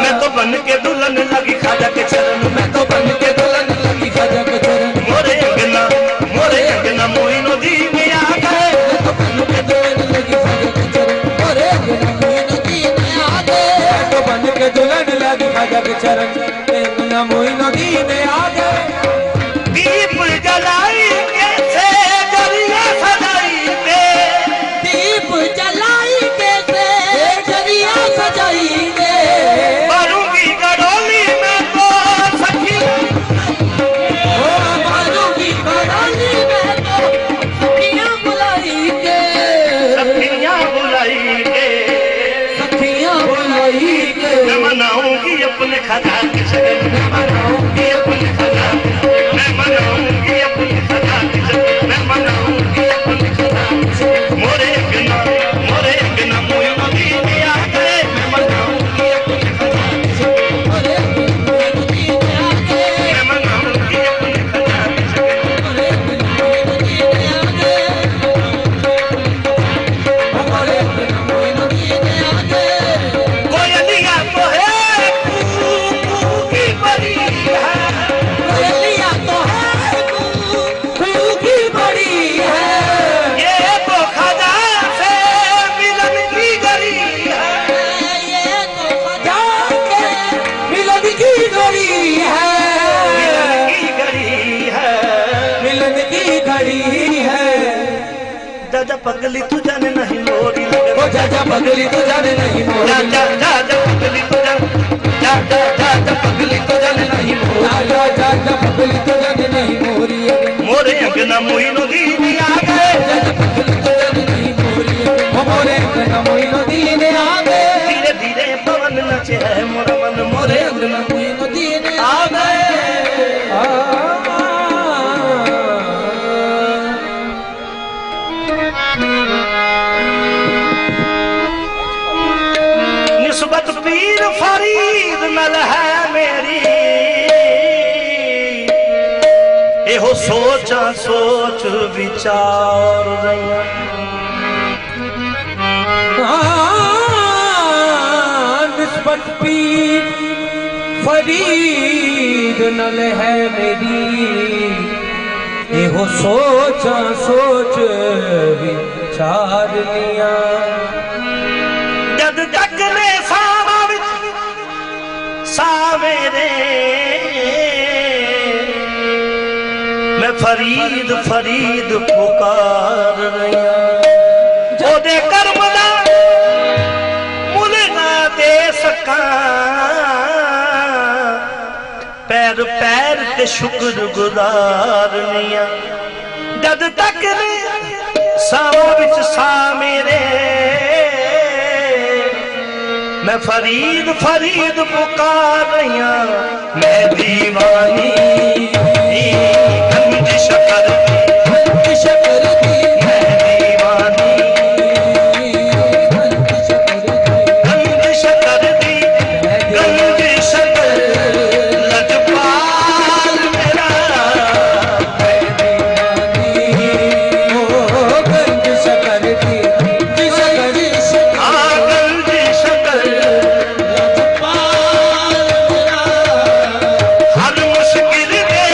मैं तो बन के दुल्हन लगी खाजा के चरण में, मैं तो बन के दुल्हन लगी खाजा के चरण, मोरे अंगना मोही नदी में आ गए, मैं तो बन के दुल्हन लगी खाजा के चरण, मोरे अंगना मोही नदी में आ गए, मैं तो बन के दुल्हन लगी खाजा के चरण, अंगना मोही नदी में आ गए। दीप जलाई के से जरिया सजाई के, दीप जलाई के से जरिया सजाई के, भरूंगी गडोली में तो सखी, ओ मारूंगी गड़ोली में तो सखियां बुलाई के, सखियां बुलाई के, सखियां बुलाई के, मैं मनाऊंगी अपने खजा के शरण, मैं मनाऊंगी अपने खजा, मैं मनाऊंगी अपने खजा के शरण, मैं मनाऊंगी अपने खजा के शरण। मोरे अंगना मोही नदी में आ गए, मैं मनाऊंगी अपने खजा के शरण, मोरे अंगना मोही नदी में आ गए, मैं मनाऊंगी अपने खजा के शरण। मोरे अंगना मोही नदी में आ गए, मोरे अंगना मोही नदी में आ गए। कोयलिया तो है कू कू की पगली तू जाने नहीं मोरी लगन ओ जा जा पगली तू जाने नहीं मोरी जा जा जा जा पगली तू जाने जा जा जा जा पगली तू जाने नहीं मोरी जा जा जा पगली तू जाने नहीं मोरी मोरे अंगना मोइनुद्दीन आ गए जा जा पगली तू जाने नहीं मोरी ओ मोरे अंगना मोइनुद्दीन आ गए धीरे धीरे पवन नचे है मोरा मन मोरे अंगना मोइनुद्दीन आ गए निस्बत पीर फरीद नल है मेरी एहो सोचा सोच विचार रही निस्बत पीर फरीद नल है मेरी एहो सोचा सोच विचार लिया जद तक ने सावा विच सावेरे मैं फरीद फरीद पुकार रही ओदे कर्म दा मुल ना दे सका पैर पैर ते शुक्र गुजार निया जद तक ने सावा विच सा मेरे मैं फरीद फरीद पुकार रही मैं दीवानी गंज शकर शकर की मैं दीवानी गंज शकर दी गंज शकर लजपाल मेरा मैं दीवानी ओ गंज शकर की शकर आ गंज शकर हर मुश्किल दे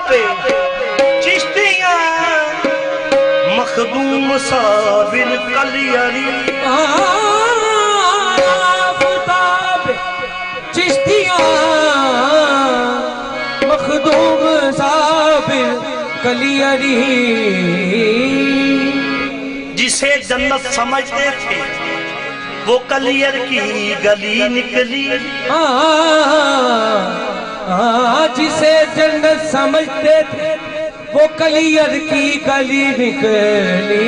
पे चिश्तियां मखदूम साबिर कलियरी आफताब चिश्तियां मखदूम साबिर कलियरी जिसे जन्नत समझते थे वो कलियर की गली निकली। जिसे जन्नत समझते थे वो कलियर की गली निकली।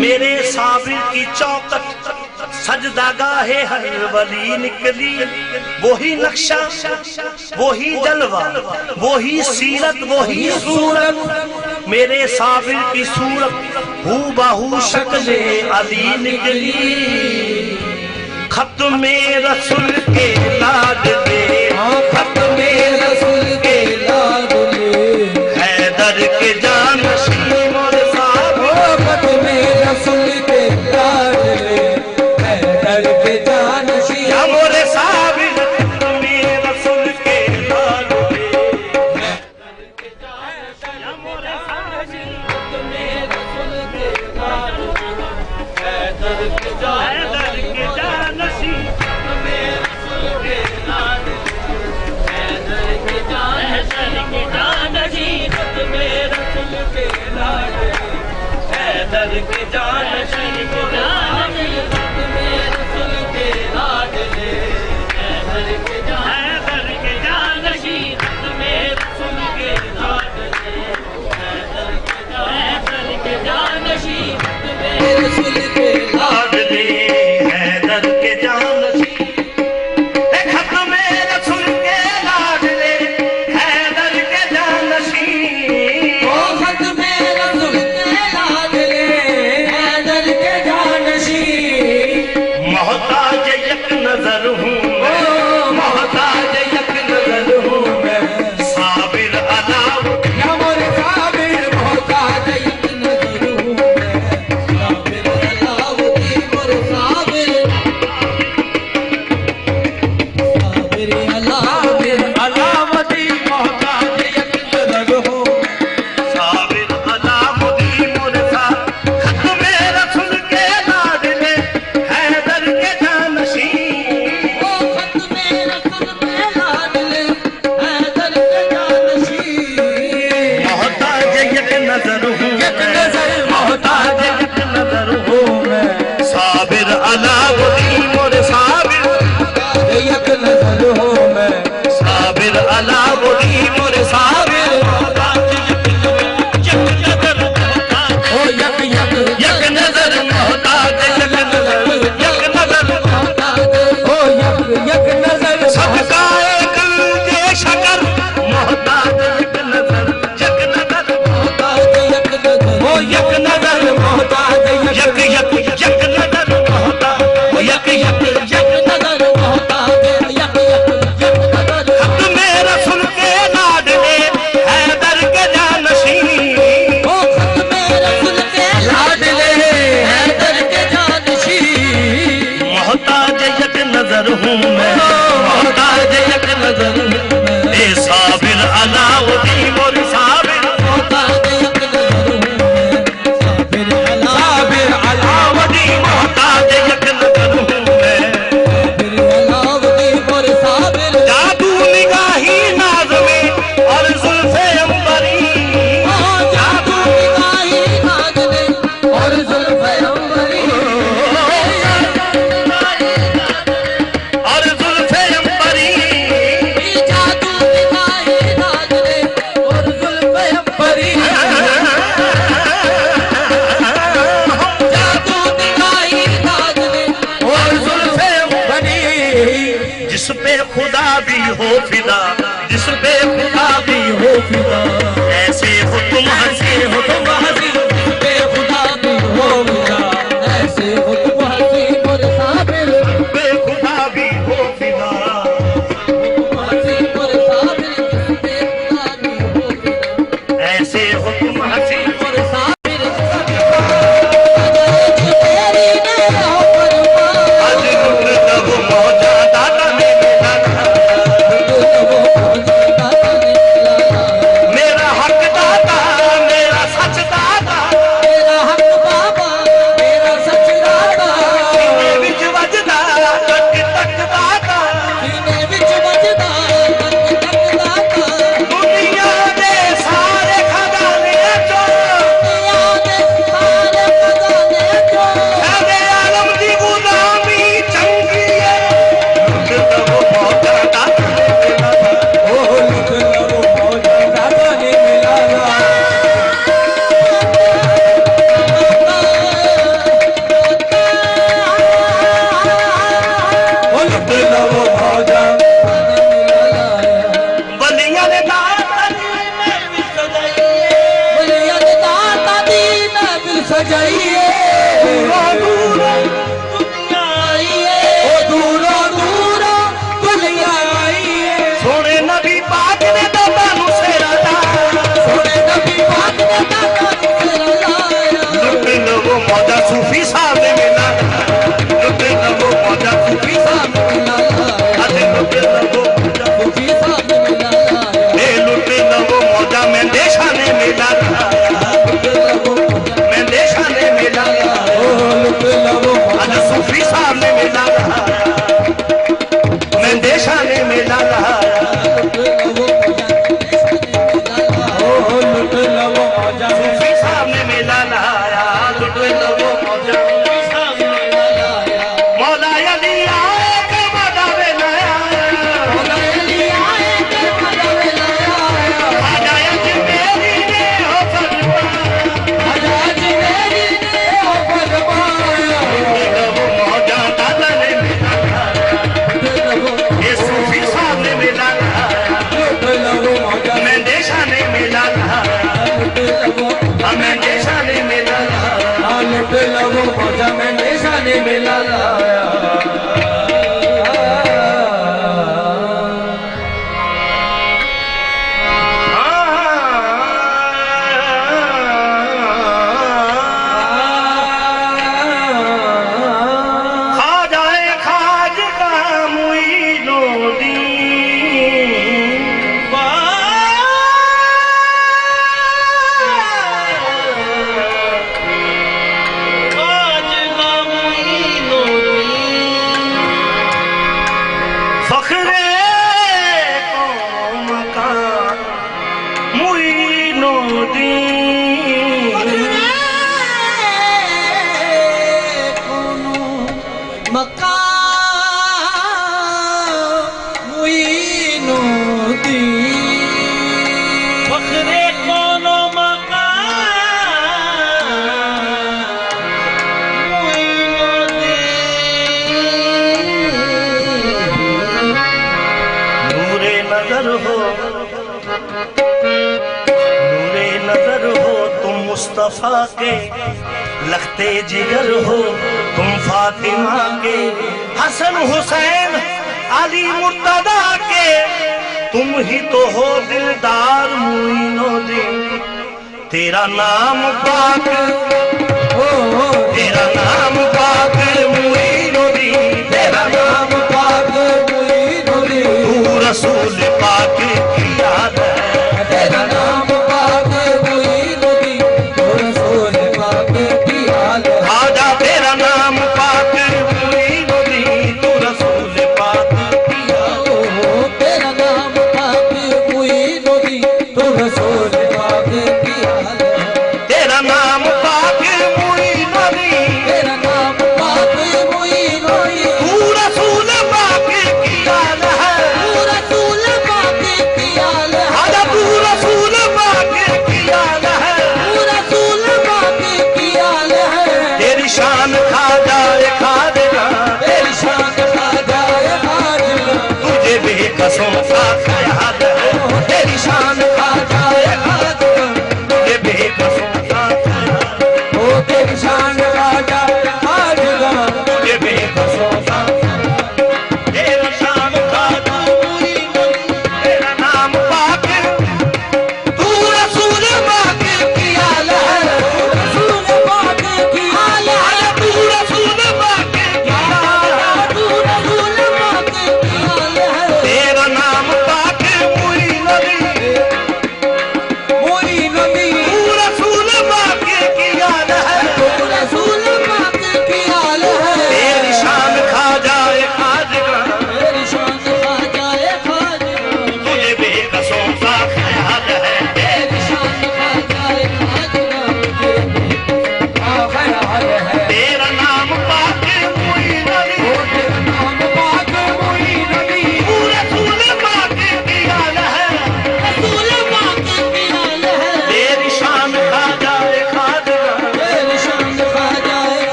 मेरे साबिर की चौकट सजदागाहे हर वली निकली। वही नक्शा वही जलवा वही सीरत वही सूरत मेरे साबिर की सूरत हू बाहू शक्ले अली निकली। खत में रसूल के लाडले खत में रसूल के लाडले हैदर के जानशी मोर साबिर। खत में रसूल के लाडले हैदर के जानशी मोर साबिर। खत में रसूल के लाडले हो फिदा, जिस पे खुदा भी हो फिदा, ऐसे हो तुम हंसी, हो तुम हंसी, जिस पे खुदा भी हो फिदा, ऐसे हो तुम हंसी और साबिर, पे खुदा भी हो फिदा, तुम हंसी और साबिर, जिस पे खुदा भी हो फिदा, ऐसे हो तुम हंसी और साबिर। मेरे नबी पाक ने दादा नु सेरा लाया सोने नबी पाक ने दादा नु सेरा लाया लुट लो मौजा सूफी साहब ने मिला लुट लो मौजा सूफी साहब ने मिला अरे लुट लो मौजा सूफी साहब ने मिला ए लुट लो मौजा में देशा ने मिला मैं देशा ने मिला ओ लुट लो आज सूफी साहब ने मिला मैं देशा ने मिला सूफी साहब ने मेला लाया लुट लो मौजा मौला अली आए के मौला वे लाया आजा अजमेरी ने हो फरमाया लो मौजा दादा ने मेला लाया ये सूफी साहब ने मेला लाया मैं देशा ने मेला लाया मैं देशा ने मेला लाया लुट लो मौजा में निशाने मिला लाया खाजाए खाज का मुईनो दी फखरे कौम का मुईनुद्दीन फखरे कोनो नूरे नजर हो नूरे नजर हो तुम मुस्तफा के लखते जिगर हो तुम फातिमा के हसन हुसैन अली मुर्तदा के तुम ही तो हो दिलदार मुईनुद्दीन तेरा नाम पाक तेरा नाम पाक मुईनुद्दीन तेरा नाम तू रसूल पाक की याद है तेरा नाम पाक मुईनुद्दीन तू रसूल पाक की याद है आजा तेरा नाम पाक मुईनुद्दीन तू रसूल पाक की याद तेरा नाम पाक मुईनुद्दीन तू रसूल पाक की याद है तेरा नाम पाक मुईनुद्दीन तेरा नाम पाक मुईनुद्दीन तू रसूल पाक की याद है तू रसूल पाक की याद है आजा तू रसूल पाक की याद है तू रसूल पाक की याद है तेरी शान खा जाए खा देगा तेरी शान खा जाए खाजला तुझे बेकसों सा ख्याल है तेरी शान खा जाए खाजला तुझे बेकसों सा ख्याल ओ तेरी शान खा जाए खाजला तुझे बेकसों सा तेरा शान खा जाए तेरा नाम पाक तू रसूल पाक की याद है रसूल पाक की याद है तू रसूल पाक की याद है तू रसूल पाक की याद है तेरा नाम पाक मुईनुद्दीन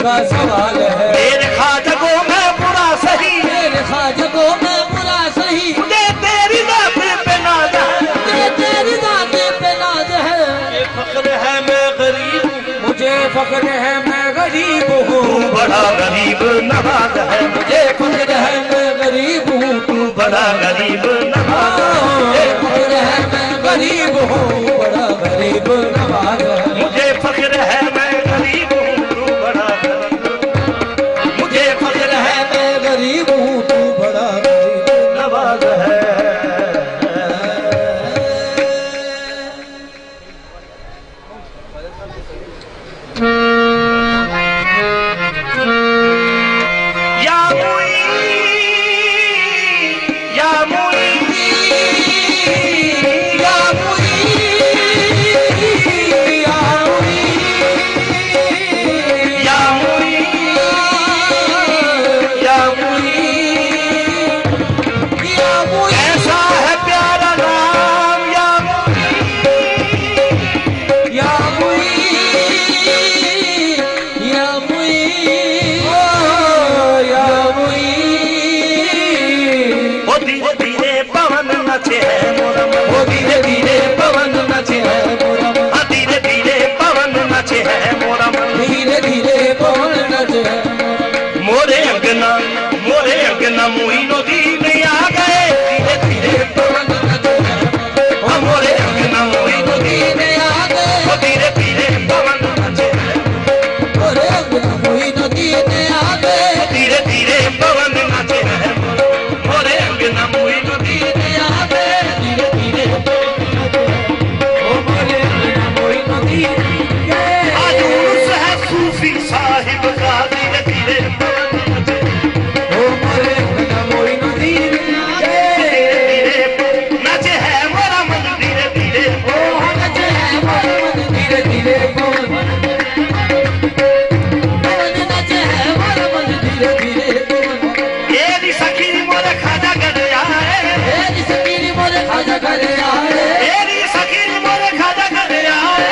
का सवाल है। मेरे ख्वाजा को मैं बुरा सही, मेरे ख्वाजा को मैं बुरा सही, मुझे तेरी जात पे नाज है, मुझे तेरी जात पे नाज है। ये फख्र है मैं गरीब हूँ, मुझे फख्र है मैं गरीब हूँ, तू बड़ा गरीब नवाज है, मुझे फख्र है मैं गरीब हूँ, तू बड़ा गरीब नवाज है, मुझे फख्र है मैं गरीब हूँ, बड़ा गरीब नवाज है। मुझे फख्र है मैं गरीब हूँ, तू बड़ा गरीब, मुझे फख्र है मैं गरीब हूँ, तू बड़ा गरीब नवाज है। या मुई, या मुई, या मुई, या मुई, या मुई, या मुई, या मुई, ऐसा है प्यारा नाम या मुई, या मुई, या मुई, ओ या मुई। ओ धीरे धीरे पवन नचे है मोरा मन, ओ धीरे धीरे पवन नचे है मोरा मन, हाँ धीरे धीरे पवन नचे है मोरा मन, धीरे धीरे पवन नचे मोरे अंगना मोइनो दीन आ गए, धीरे धीरे पवन नचे है, हाँ मोरे अंगना मोइनो दीन आ गए, ओ धीरे धीरे पवन नचे है, मोरे अंगना मोइनो दीन आ गए, धीरे धीरे पवन नचे है, मोरे अंगना मोइनो दीन आ गए, धीरे धीरे ओ मोरे अंगना मोइनो दीन आज उर्स है सूफी साहिब का, धीरे धीरे पवन नचे, ओ मोरे अंगना मोइनो दीन धीरे नचे है मोरा मन, धीरे धीरे ओ नचे है मोरा मन, धीरे धीरे पवन नचे है मोरा मन, धीरे धीरे पवन। एरी सखी मोरे खाजा कर आए, ए सकीरी मोरे खाजा करे आए, एरी सखी मोरे खाजा कर आए,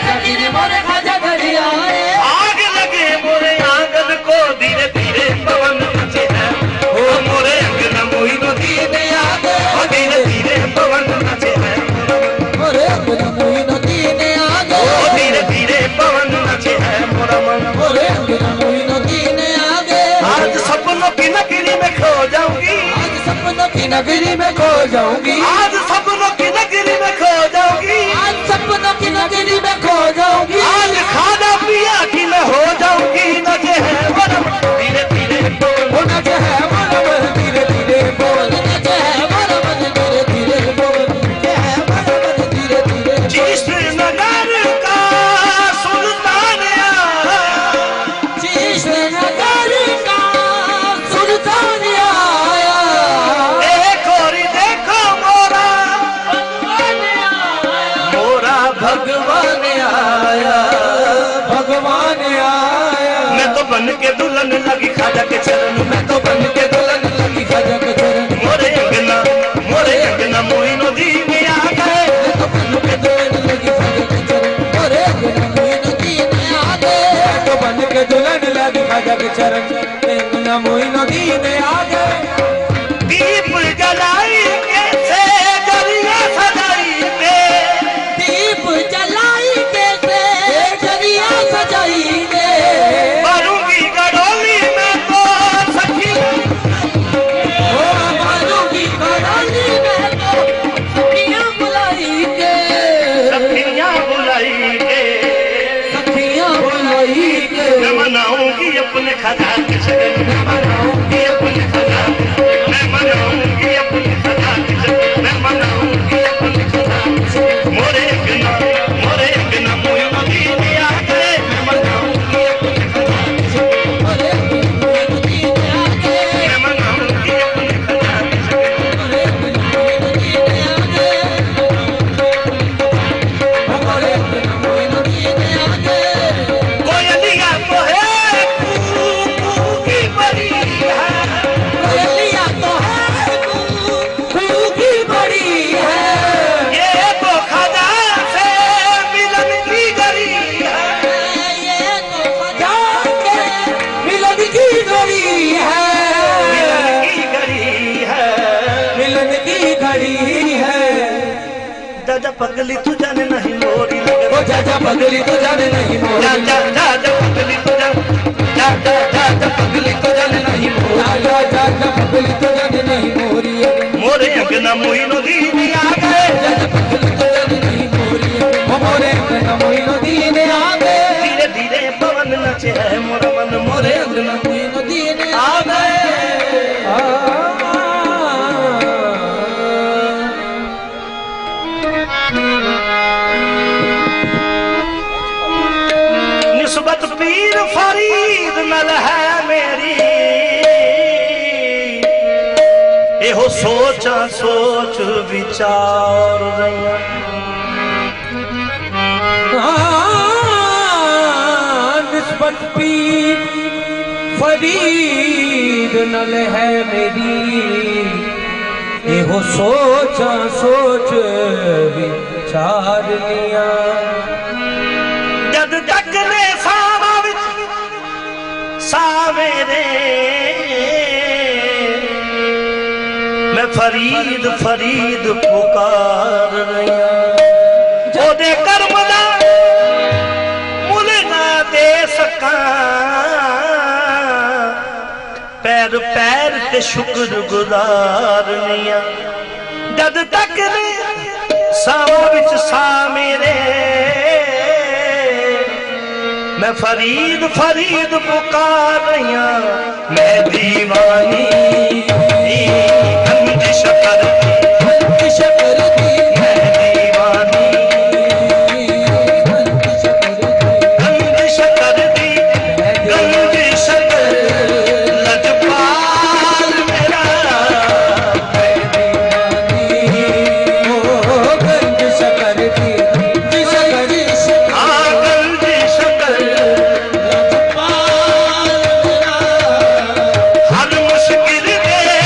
सकीरी मोरे खाजा करे आए, आग लगे मोरे आंगन को, धीरे धीरे पवन नचे है, ओ मोरे अंगना मोइनो दीन आ गए, ओ धीरे धीरे पवन नचे है, मोरे अंगना मोइनो दीन आ ओ गए, धीरे धीरे पवन नचे है मोरा मन, मोरे अंगना मोइनो दीन आ गए। आज सपनों की नगरी में खो जाऊंगी, आज सपनों की नगरी में खो जाऊंगी, आज सपनों की नगरी में खो जाऊंगी, आज सपनों की नगरी में खो जाऊंगी, आज खाना पिया की मैं हो जाऊंगी, नचे है मोरा मन, धीरे धीरे वो नचे है मोरा मन, धीरे धीरे बोल, नचे है मोरा मन, धीरे धीरे बोल, नचे है मोरा मन, धीरे धीरे बोल। कृष्ण नगर का सुल्तान आया, कृष्ण नगर का सुल्तान आया, एक और देखो मोरा मोरा भगवान आया, भगवान आया। मैं तो बन के दुल्हन लगी खाजा के चरण, मैं तो बन के दुल्हन लगी खाजा के चरण, मोरे अंगना मोइनो दीन आ गए, मैं तो बन के दुल्हन लगी खाजा के चरण, मोरे अंगना मोइनो दीन आ गए, मैं तो बन के दुल्हन लगी खाजा के चरण, अंगना मोइनो दीन आ गए। दीप जलाई कैसे दरिया सजाई पे, दीप जलाई कैसे जरिया सजाई दे, मारूंगी गडोली में तो सखी, ओ मारूंगी कड़ाली में तो सखियां बुलाई के, सखियां बुलाई के, सखियां बुलाई के, मैं मनाऊंगी अपने खजा के शगन, मैं मनाऊंगी अपने खजा, मैं मनाऊंगी अपने खजा के शगन, मैं मनाऊंगी अपने खजा के शगन, मोरे अंगना मोइनो दीन आ गए, मैं मनाऊंगी अपने खजा के शगन, मोरे मोइनो दीन आ गए, मैं मनाऊंगी अपने खजा के शगन, मोरे मोइनो दीन आ गए, मोरे मोइनो दीन आ गए। कोयलिया तो है कू कू की पगली तू जाने नहीं मोरी लगे ओ जा पगली तो जाने नहीं मोरी जा पगली तू जा पगली तू जाने नहीं मोरी जा पगली तो जाने नहीं मोरी मोरे अंगना मोइनो दीन आ गए पगली तो जाने नहीं मोरी मोरे अंगना मोइनो दीन आ गए धीरे धीरे पवन नचे है मोरा मन मोरे अंगना मोइनो दीन आ गए निस्बत पीर फरीद नल है मेरी एहो सोचा सोच विचार रही निस्बत पीर फरीद नल है मेरी एहो सोचा सोच विचार लिया जद तक ने सावा विच सावेरे मैं फरीद फरीद पुकार रही ओदे कर्म दा मुल ना दे सका पैर पैर ते शुक्र गुजार नहीं जद तक ने सावा विच सा मेरे मैं फरीद फरीद पुकार रही मैं दीवानी गंजिश करती मैं दीवानी गंजिश करती गंजिश कर लजपाल मेरा मैं दीवानी गंजिश करती हर मुश्किल दे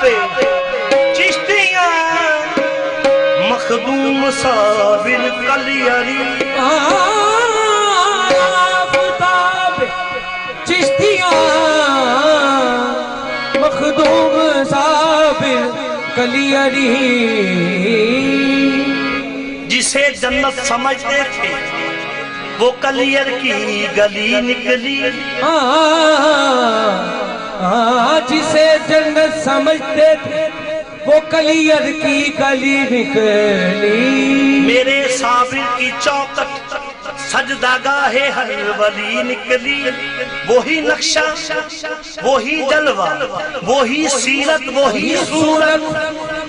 पे चिश्तियां मखदूम साबिर कलियरी आफताब चिश्तियां मखदूम साबिर कलियरी जिसे जन्नत समझते थे वो कलियर की गली निकली। जिसे जन्नत समझते थे वो कलियर की गली निकली। मेरे साबिर की चौकट सजदागाहे हर वली निकली। वही नक्शा वही जलवा वही सीरत वही सूरत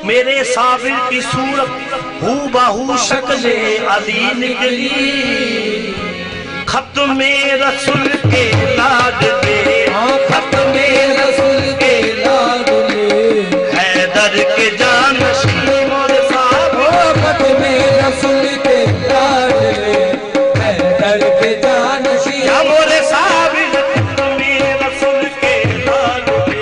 मेरे साबिर की सूरत हू बाहू शक्ल अली निकली। खत में रसूल के लाडले खत में रसूल के लाडले हैदर के जानशी मोर साहब। खत में रसूल के लाडले हैदर के जानशी मोरे साबिर खत में रसूल के लाडले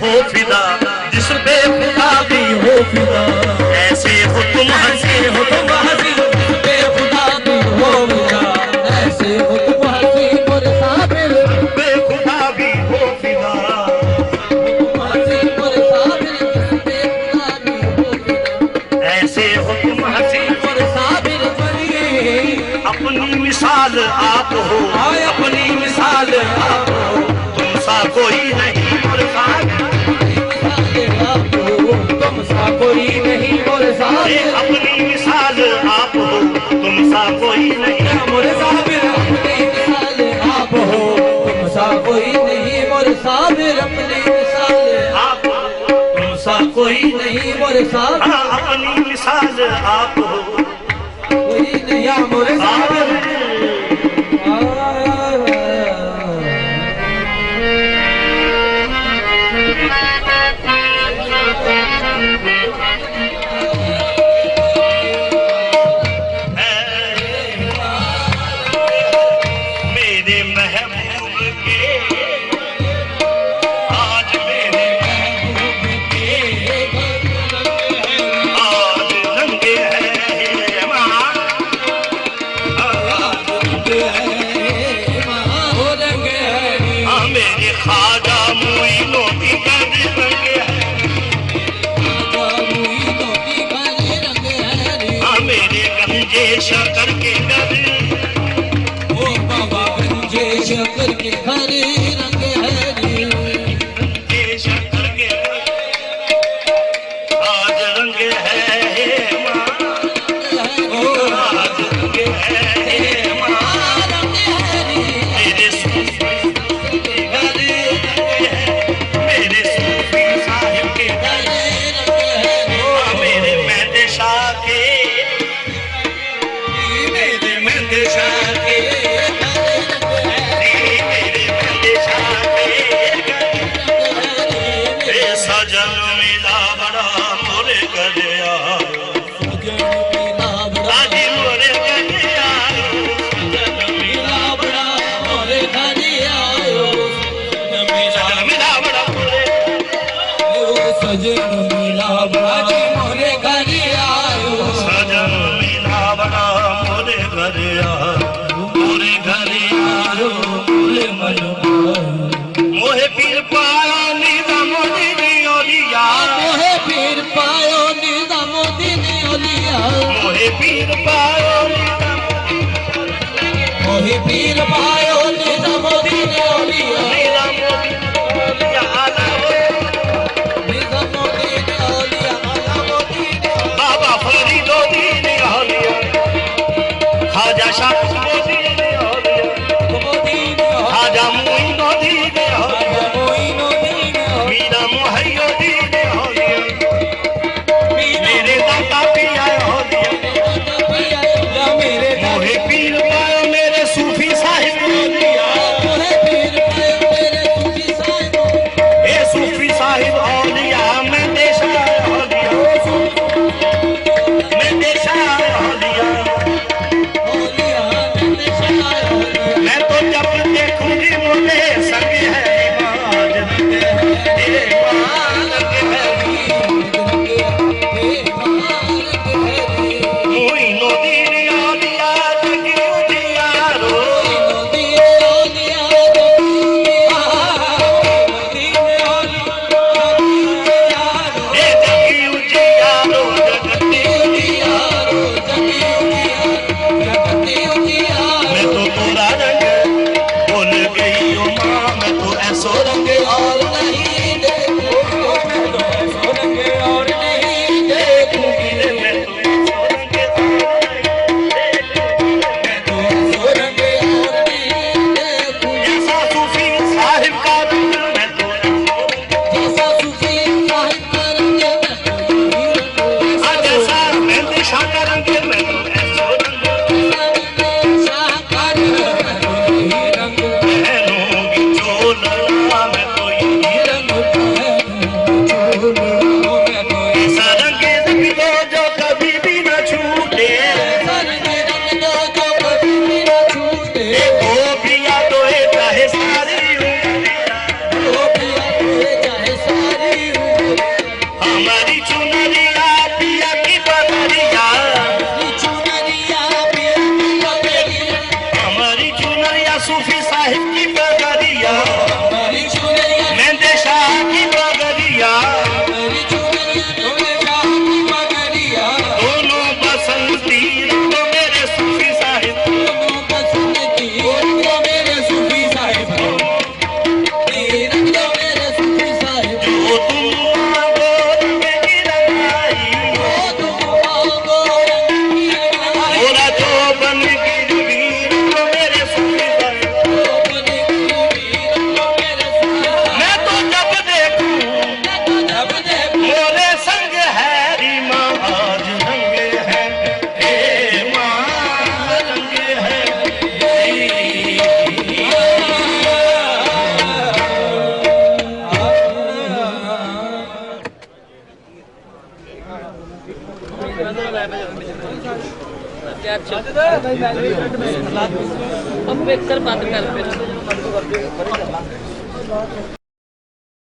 हो फिदा, जिस पे खुदा भी हो फिदा, ऐसे हो तुम हंसी, हो तुम हंसी, जिस पे खुदा भी हो फिदा, ऐसे हो तुम हंसी मोरे साबिर, पे खुदा भी हो फिदा, तुम हंसी मोरे साबिर, जिस पे खुदा भी हो फिदा, ऐसे हो तुम हंसी मोरे साबिर। अपनी मिसाल आप हो, अपनी मिसाल आप हो, तुम सा कोई नहीं मोरे साबिर, तुम सा कोई नहीं। कोई नहीं मोर साबिर अपनी मिसाल आप तुमसा कोई नहीं मोर साबिर अपनी मिसाल आप हो कोई नहीं मोर साबिर शकर के घर ओ बाबा गंजे शकर के घर रंग है शकर के घर आज रंग है माँ आज रंग है माँ मेरे सूफी के घर मेरे सूफी साहिब के घर मेरे मेहंदी शाह के सजन मिला बड़ा मोरे गलिया आजी मोरे गलिया सजन मिला बड़ा मोरे गलिया सजन मिला बड़ा मोरे सजन मिला बड़ा मोरे गलिया सजन मिला बड़ा मोरे गलिया मोरे गलिया मोरे मन मोहे पीर पाया निजाम ओलिया मोहे पीर पायो निजामुद्दीन ओलिया मोहे पीर पाया मोहे पीर पायो निजामुद्दीन ओलिया निजामुद्दीन ओलिया बाबा फरीदुद्दीन ओलिया खाजा शाह खाजा मोइनुद्दीन मीरा मोहय्युद्दीन मेरे दाता पिया मोहे पीर पायो मेरे सूफी साहिब ए सूफी साहिब औलिया मैं देशा मैं देशा मैं तो जब देखूंगी मुझे संग है अब कर बंद कर